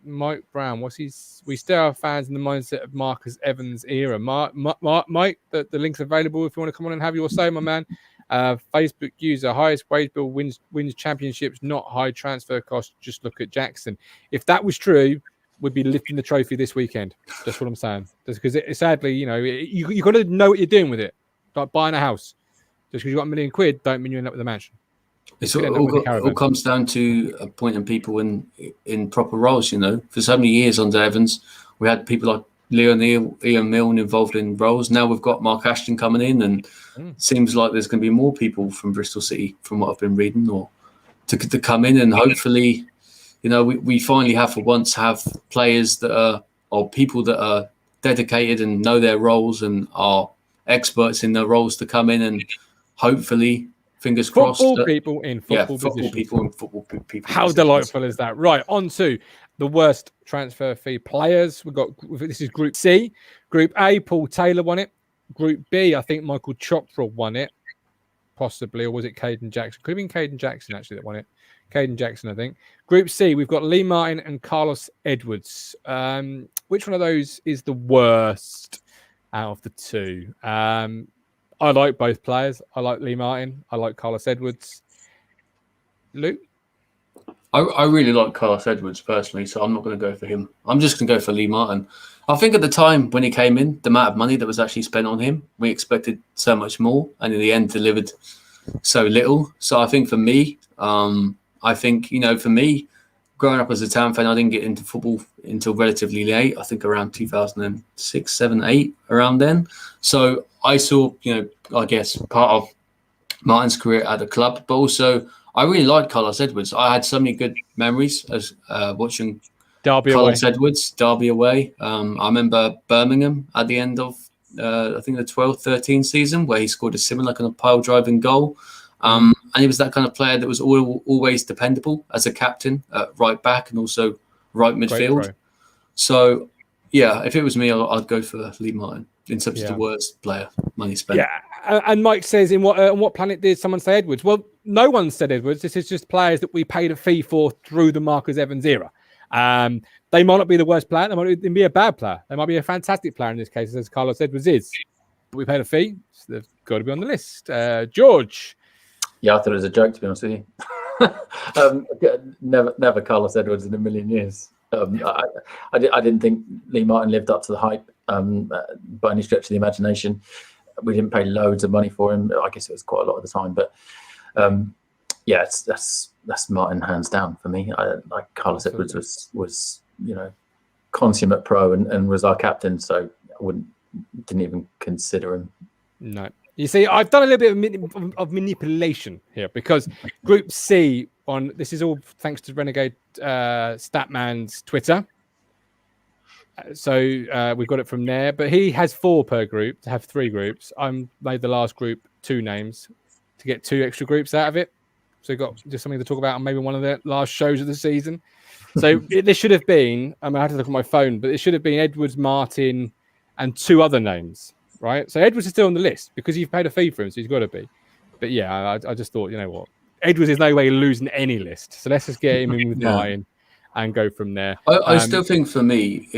Mike Brown, we still have fans in the mindset of Marcus Evans era. Mike, the link's available if you want to come on and have your say, my man. Facebook user, highest wage bill wins championships, not high transfer costs. Just look at Jackson. If that was true, we'd be lifting the trophy this weekend. That's what I'm saying. Just because sadly, you got to know what you're doing with it. Like buying a house. Just because you got £1 million don't mean you end up with a mansion. It all comes down to appointing people in proper roles. For so many years under Evans, we had people like Ian Milne involved in roles. Now we've got Mark Ashton coming in, and it seems like there's going to be more people from Bristol City, from what I've been reading, or to come in, and hopefully, we finally have players that are, or people that are dedicated and know their roles and are experts in their roles to come in and hopefully, fingers crossed. Football people in football people. How delightful is that? Right, on to the worst transfer fee players. This is Group C. Group A, Paul Taylor won it. Group B, I think Michael Chopra won it, possibly, or was it Caden Jackson? Could have been Caden Jackson actually that won it. Caden Jackson, I think. Group C, we've got Lee Martin and Carlos Edwards. Which one of those is the worst out of the two? I like both players. I like Lee Martin. I like Carlos Edwards. Luke? I really like Carlos Edwards personally, so I'm not going to go for him. I'm just going to go for Lee Martin. I think at the time when he came in, the amount of money that was actually spent on him, we expected so much more, and in the end delivered so little. So I think for me, I think, for me, growing up as a Town fan, I didn't get into football until relatively late. I think around 2006, 7, 8, around then. So I saw, I guess part of Martin's career at the club, but also I really liked Carlos Edwards. I had so many good memories as watching Derby Carlos away. Edwards, Derby away. I remember Birmingham at the end of, I think, the 12-13 season, where he scored a similar kind of pile-driving goal. And he was that kind of player that was always dependable as a captain at right back and also right midfield. So, yeah, if it was me, I'd go for Lee Martin in terms of the worst player money spent. Yeah, and Mike says, on what planet did someone say Edwards? Well, no one said Edwards. This is just players that we paid a fee for through the Marcus Evans era. They might not be the worst player. They might even be a bad player. They might be a fantastic player in this case, as Carlos Edwards is. But we paid a fee, so they've got to be on the list. George. Yeah, I thought it was a joke, to be honest with you. Never Carlos Edwards in a million years. I didn't think Lee Martin lived up to the hype by any stretch of the imagination. We didn't pay loads of money for him. I guess it was quite a lot of the time, but that's Martin hands down for me. Carlos Edwards was consummate pro and was our captain, so I didn't even consider him. No. You see, I've done a little bit of manipulation here because Group C this is all thanks to Renegade Statman's Twitter. So we've got it from there, but he has 4 per group to have 3 groups. I made the last group 2 names to get 2 extra groups out of it. So we've got just something to talk about on maybe one of the last shows of the season. So this should have been, I had to look at my phone, but it should have been Edwards, Martin, and 2 other names. Right, so Edwards is still on the list because you've paid a fee for him, so he's got to be. But yeah, I just thought, you know what, Edwards is no way losing any list, so let's just get him in with Martin and go from there. I still think for me,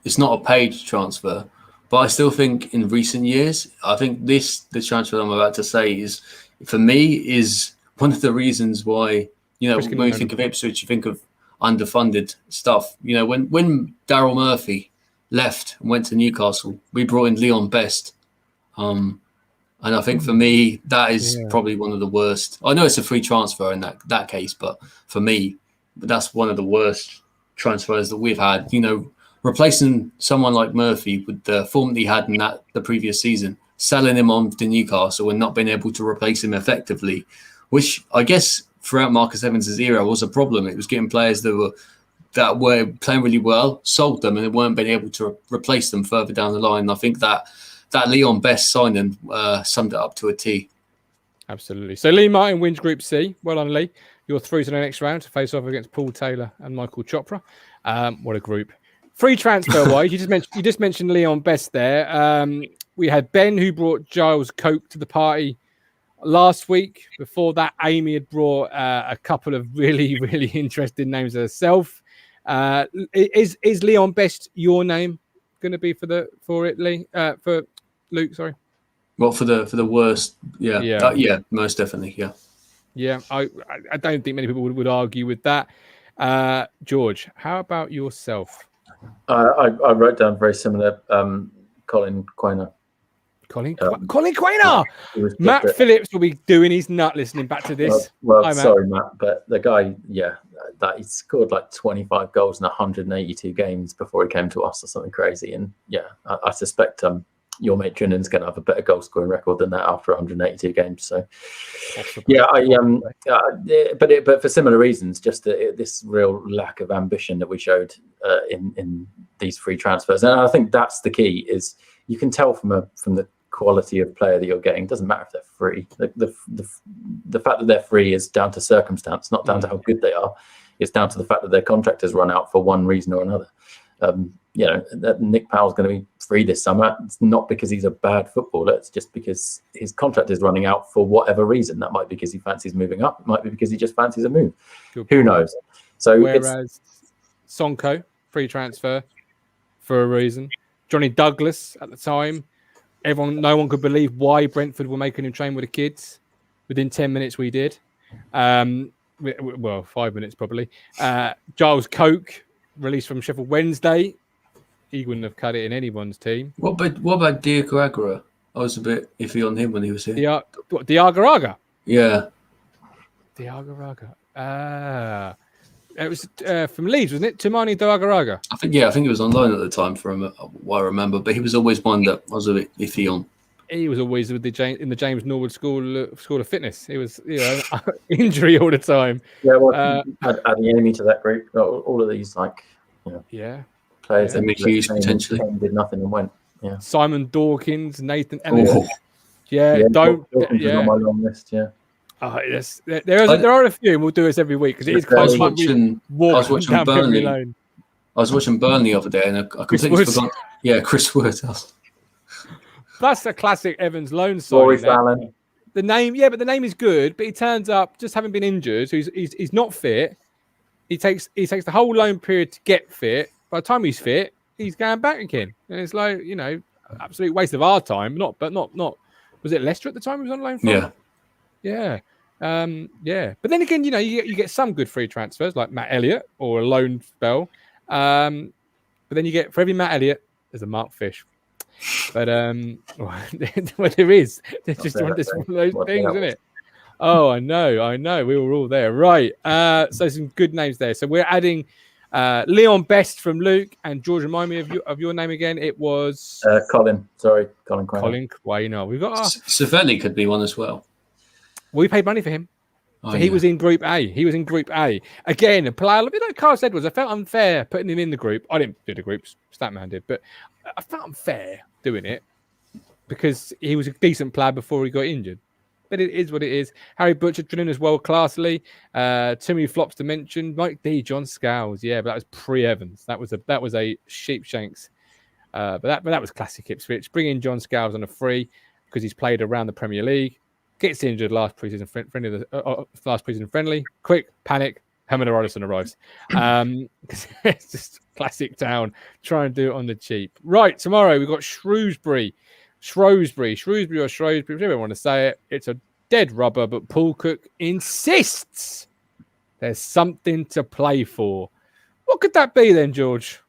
it's not a paid transfer, but I still think in recent years, I think the transfer I'm about to say is one of the reasons why when you think of Ipswich, you think of underfunded stuff. When Daryl Murphy left and went to Newcastle, we brought in Leon Best, and I think for me that is probably one of the worst. I know it's a free transfer in that case, but for me that's one of the worst transfers that we've had. Replacing someone like Murphy with the form that he had in the previous season, selling him on to Newcastle and not being able to replace him effectively, which I guess throughout Marcus Evans' era was a problem. It was getting players that were playing really well, sold them, and they weren't being able to replace them further down the line. And I think that Leon Best signing summed it up to a T. Absolutely. So Lee Martin wins Group C. Well done, Lee. You're through to the next round to face off against Paul Taylor and Michael Chopra. What a group. Free transfer wise, you just mentioned Leon Best there. We had Ben who brought Giles Coke to the party last week. Before that, Amy had brought a couple of really, really interesting names herself. Is Leon Best your name going to be for it, Lee? For Luke, sorry. Well, for the worst, yeah, most definitely, yeah. Yeah, I don't think many people would argue with that. George, how about yourself? I wrote down very similar. Colin Quainer. Colin Quainer. Matt Phillips will be doing his nut listening back to this. Well, sorry, Matt, but the guy, that he scored like 25 goals in 182 games before he came to us or something crazy. And I suspect your mate Trinnan's going to have a better goal scoring record than that after 182 games. So, but for similar reasons, just this real lack of ambition that we showed in these free transfers, and I think that's the key. Is you can tell from the quality of player that you're getting. It doesn't matter if they're free. The fact that they're free is down to circumstance, not down to how good they are. It's down to the fact that their contract has run out for one reason or another. That Nick Powell's going to be free this summer. It's not because he's a bad footballer. It's just because his contract is running out for whatever reason. That might be because he fancies moving up. It might be because he just fancies a move. Who knows? So whereas Sonko, free transfer for a reason. Johnny Douglas at the time, no one could believe why Brentford were making him train with the kids. Within 10 minutes, we did. 5 minutes probably. Giles Coke, released from Sheffield Wednesday. He wouldn't have cut it in anyone's team. What about Diego Aguirre? I was a bit iffy on him when he was here. Diagaraga? Yeah. Diagaraga. It was from Leeds, wasn't it? Tumani Doagaraga. I think it was on loan at the time from what I remember, but he was always one that I was a bit iffy on. He was always with the James Norwood School of Fitness. He was, injury all the time. Yeah, well, adding Amy to that group, all of these players that Hughes potentially did nothing and went. Yeah, Simon Dawkins, Nathan Ellis. Dawkins was on my long list. Yeah. Yes, there are a few, and we'll do this every week because it is quite fun. I was watching Burnley the other day, and I completely forgot. Yeah, Chris Wood. That's a classic Evans loan signing. The name, but the name is good, but he turns up just having been injured, so he's not fit. He takes the whole loan period to get fit. By the time he's fit, he's going back again, and it's like absolute waste of our time. Not. Was it Leicester at the time he was on loan for? Yeah. But then again, you get some good free transfers like Matt Elliott or a loan spell. But then you get for every Matt Elliott, there's a Mark Fish. But there is. There's just one of those things, isn't it? Oh, I know. We were all there, right? So some good names there. So we're adding Leon Best from Luke, and George, remind me of your name again. It was Colin. Sorry, Colin. Colin Quaynor. We've got Savelli could be one as well. We paid money for him. He was in Group A. Again, a player a bit like Carlos Edwards. I felt unfair putting him in the group. I didn't do the groups. Statman did, but I felt unfair doing it because he was a decent player before he got injured. But it is what it is. Harry Butcher drilling as well, classily. Too many flops to mention. Mike D, John Scowls. Yeah, but that was pre-Evans. That was a Sheepshanks. But that was classic Ipswich. Bring in John Scowls on a free because he's played around the Premier League. Gets injured last preseason friendly. Quick panic. Herman Rodison arrives. It's just classic Town. Try and do it on the cheap. Right, tomorrow we've got Shrewsbury, whichever you want to say it. It's a dead rubber, but Paul Cook insists there's something to play for. What could that be then, George?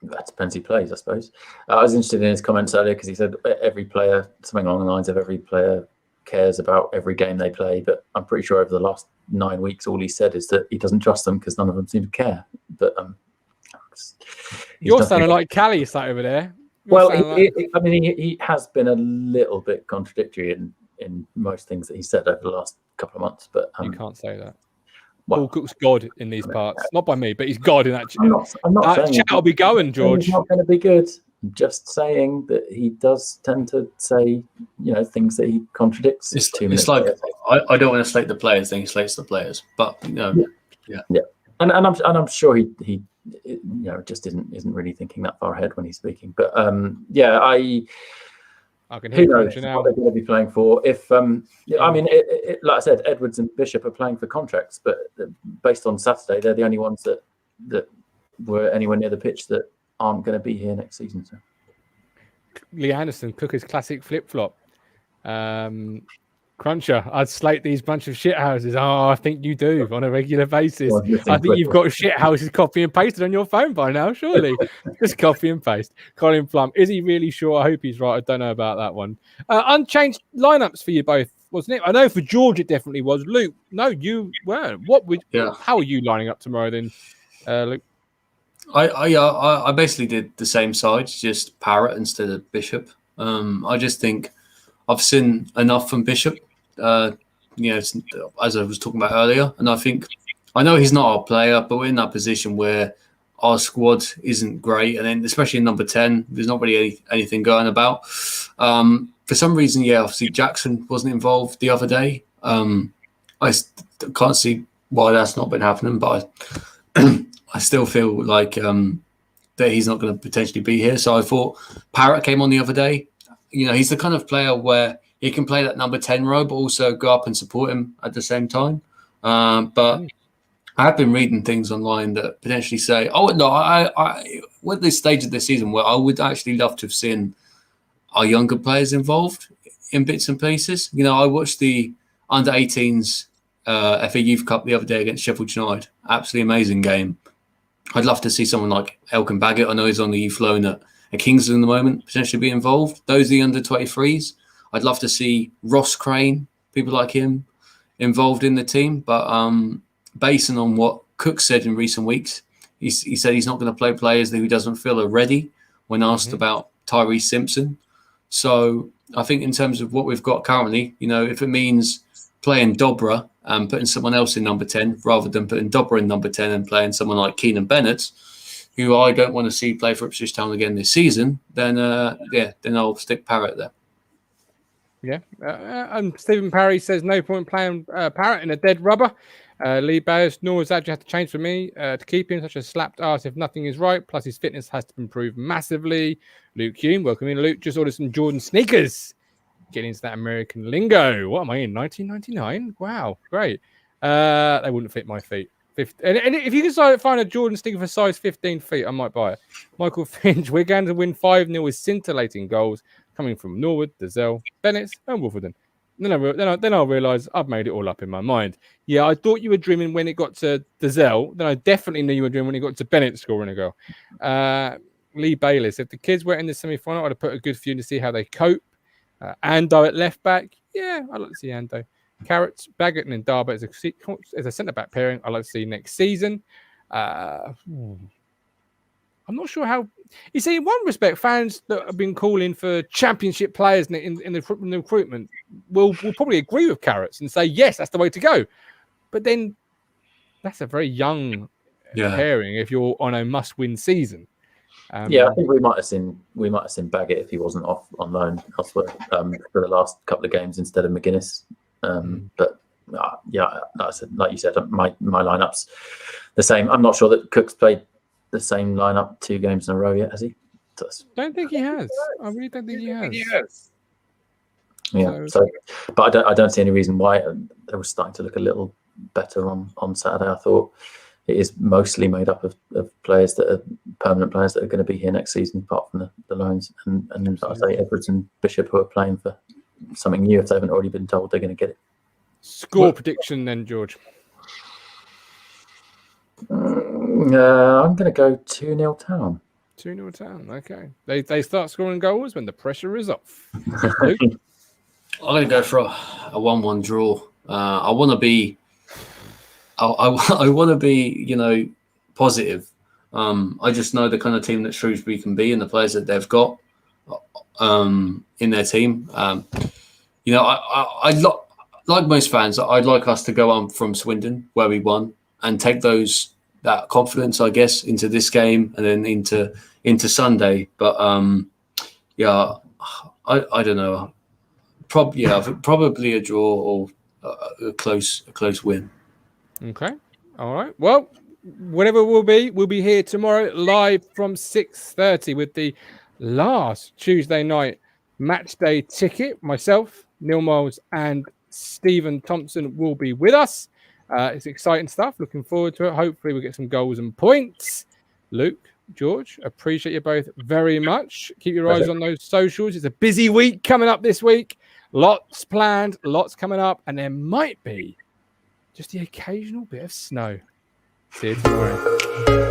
That depends who plays, I suppose. I was interested in his comments earlier because he said every player, something along the lines of every player cares about every game they play. But I'm pretty sure over the last 9 weeks, all he said is that he doesn't trust them because none of them seem to care. But you're sounding like Callie sat over there. He has been a little bit contradictory in most things that he said over the last couple of months. But you can't say that. Paul Cook's God in these parts. Not by me, but he's God in that chat. I'm not saying chat will be going, George. He's not going to be good. I'm just saying that he does tend to say, things that he contradicts. It's like I don't want to slate the players, then he slates the players. But yeah. And I'm sure he just isn't really thinking that far ahead when he's speaking. But I can hear who knows what they're going to be playing for. If like I said, Edwards and Bishop are playing for contracts, but based on Saturday, they're the only ones that were anywhere near the pitch that aren't going to be here next season. So. Lee Anderson, Cooker's classic flip-flop. Cruncher, I'd slate these bunch of shithouses. Oh, I think you do on a regular basis. I think you've got shithouses copy and pasted on your phone by now, surely. Just copy and paste. Colin Plum, is he really sure? I hope he's right. I don't know about that one. Unchanged lineups for you both, wasn't it? I know for George it definitely was. Luke, no, you weren't. How are you lining up tomorrow then, Luke? I basically did the same sides, just Parrott instead of Bishop. I just think I've seen enough from Bishop, as I was talking about earlier. And I know he's not our player, but we're in that position where our squad isn't great. And then especially in number 10, there's not really anything going about. For some reason, obviously Jackson wasn't involved the other day. I can't see why that's not been happening, but I still feel like that he's not going to potentially be here. So I thought Parrott came on the other day. He's the kind of player where he can play that number 10 role, but also go up and support him at the same time. But I have been reading things online that potentially say, we're at this stage of the season where I would actually love to have seen our younger players involved in bits and pieces. I watched the under-18s FA Youth Cup the other day against Sheffield United. Absolutely amazing game. I'd love to see someone like Elkin Baggett. I know he's on the youth loan at Kingston at the moment, potentially be involved. Those are the under-23s. I'd love to see Ross Crane, people like him, involved in the team. But basing on what Cook said in recent weeks, he said he's not going to play players that he doesn't feel are ready when asked about Tyrese Simpson. So I think in terms of what we've got currently, if it means playing Dobra and putting someone else in number 10 rather than putting Dobra in number 10 and playing someone like Keenan Bennett, who I don't want to see play for Ipswich Town again this season, then I'll stick Parrott there. Yeah. And Stephen Parry says no point playing Parrott in a dead rubber. Lee Bayes, nor does that have to change for me to keep him such a slapped arse if nothing is right. Plus his fitness has to improve massively. Luke Hume, welcome in. Luke just ordered some Jordan sneakers. Getting into that American lingo. What am I in? 1999? Wow, great. They wouldn't fit my feet. And if you can find a Jordan sneaker for size 15 feet, I might buy it. Michael Finch, we're going to win 5-0 with scintillating goals coming from Norwood, Dazelle, Bennett, and Wolverton. Then I realised I've made it all up in my mind. Yeah, I thought you were dreaming when it got to Dazelle. Then I definitely knew you were dreaming when it got to Bennett scoring a goal. Lee Bayliss, if the kids were in the semi-final, I'd have put a good few to see how they cope. Ando at left back. Yeah, I'd like to see Ando. Carrots, Baggett, and Darby as a centre-back pairing, I'd like to see next season. I'm not sure how... You see, in one respect, fans that have been calling for championship players in the recruitment will probably agree with Carrots and say, yes, that's the way to go. But then that's a very young pairing if you're on a must-win seaon. I think we might have seen Baggett if he wasn't off on loan elsewhere for the last couple of games instead of McGuinness. But like you said, my lineup's the same. I'm not sure that Cook's played the same lineup 2 games in a row yet, has he? Don't think he has. I really don't think he has. Yeah. But I don't see any reason why they were starting to look a little better on Saturday. I thought it is mostly made up of players that are permanent players that are going to be here next season, apart from the loans. And like I say, Edwards and Bishop, who are playing for something new if they haven't already been told they're going to get it. Score prediction then, George. I'm going to go 2-0 Town. 2-0 Town, okay. They start scoring goals when the pressure is off. I'm going to go for a 1-1 draw. I want to be... I want to be, positive. I just know the kind of team that Shrewsbury can be and the players that they've got in their team. Like most fans, I'd like us to go on from Swindon, where we won, and take that confidence, I guess, into this game and then into Sunday. But I don't know. Probably a draw or a close win. Okay. All right. Well, whatever we'll be here tomorrow live from 6:30 with the last Tuesday night match day ticket. Myself, Neil Miles, and Stephen Thompson will be with us. It's exciting stuff. Looking forward to it. Hopefully we'll get some goals and points. Luke, George, appreciate you both very much. Keep your eyes on those socials. It's a busy week coming up this week. Lots planned, lots coming up, and there might be just the occasional bit of snow. See you tomorrow.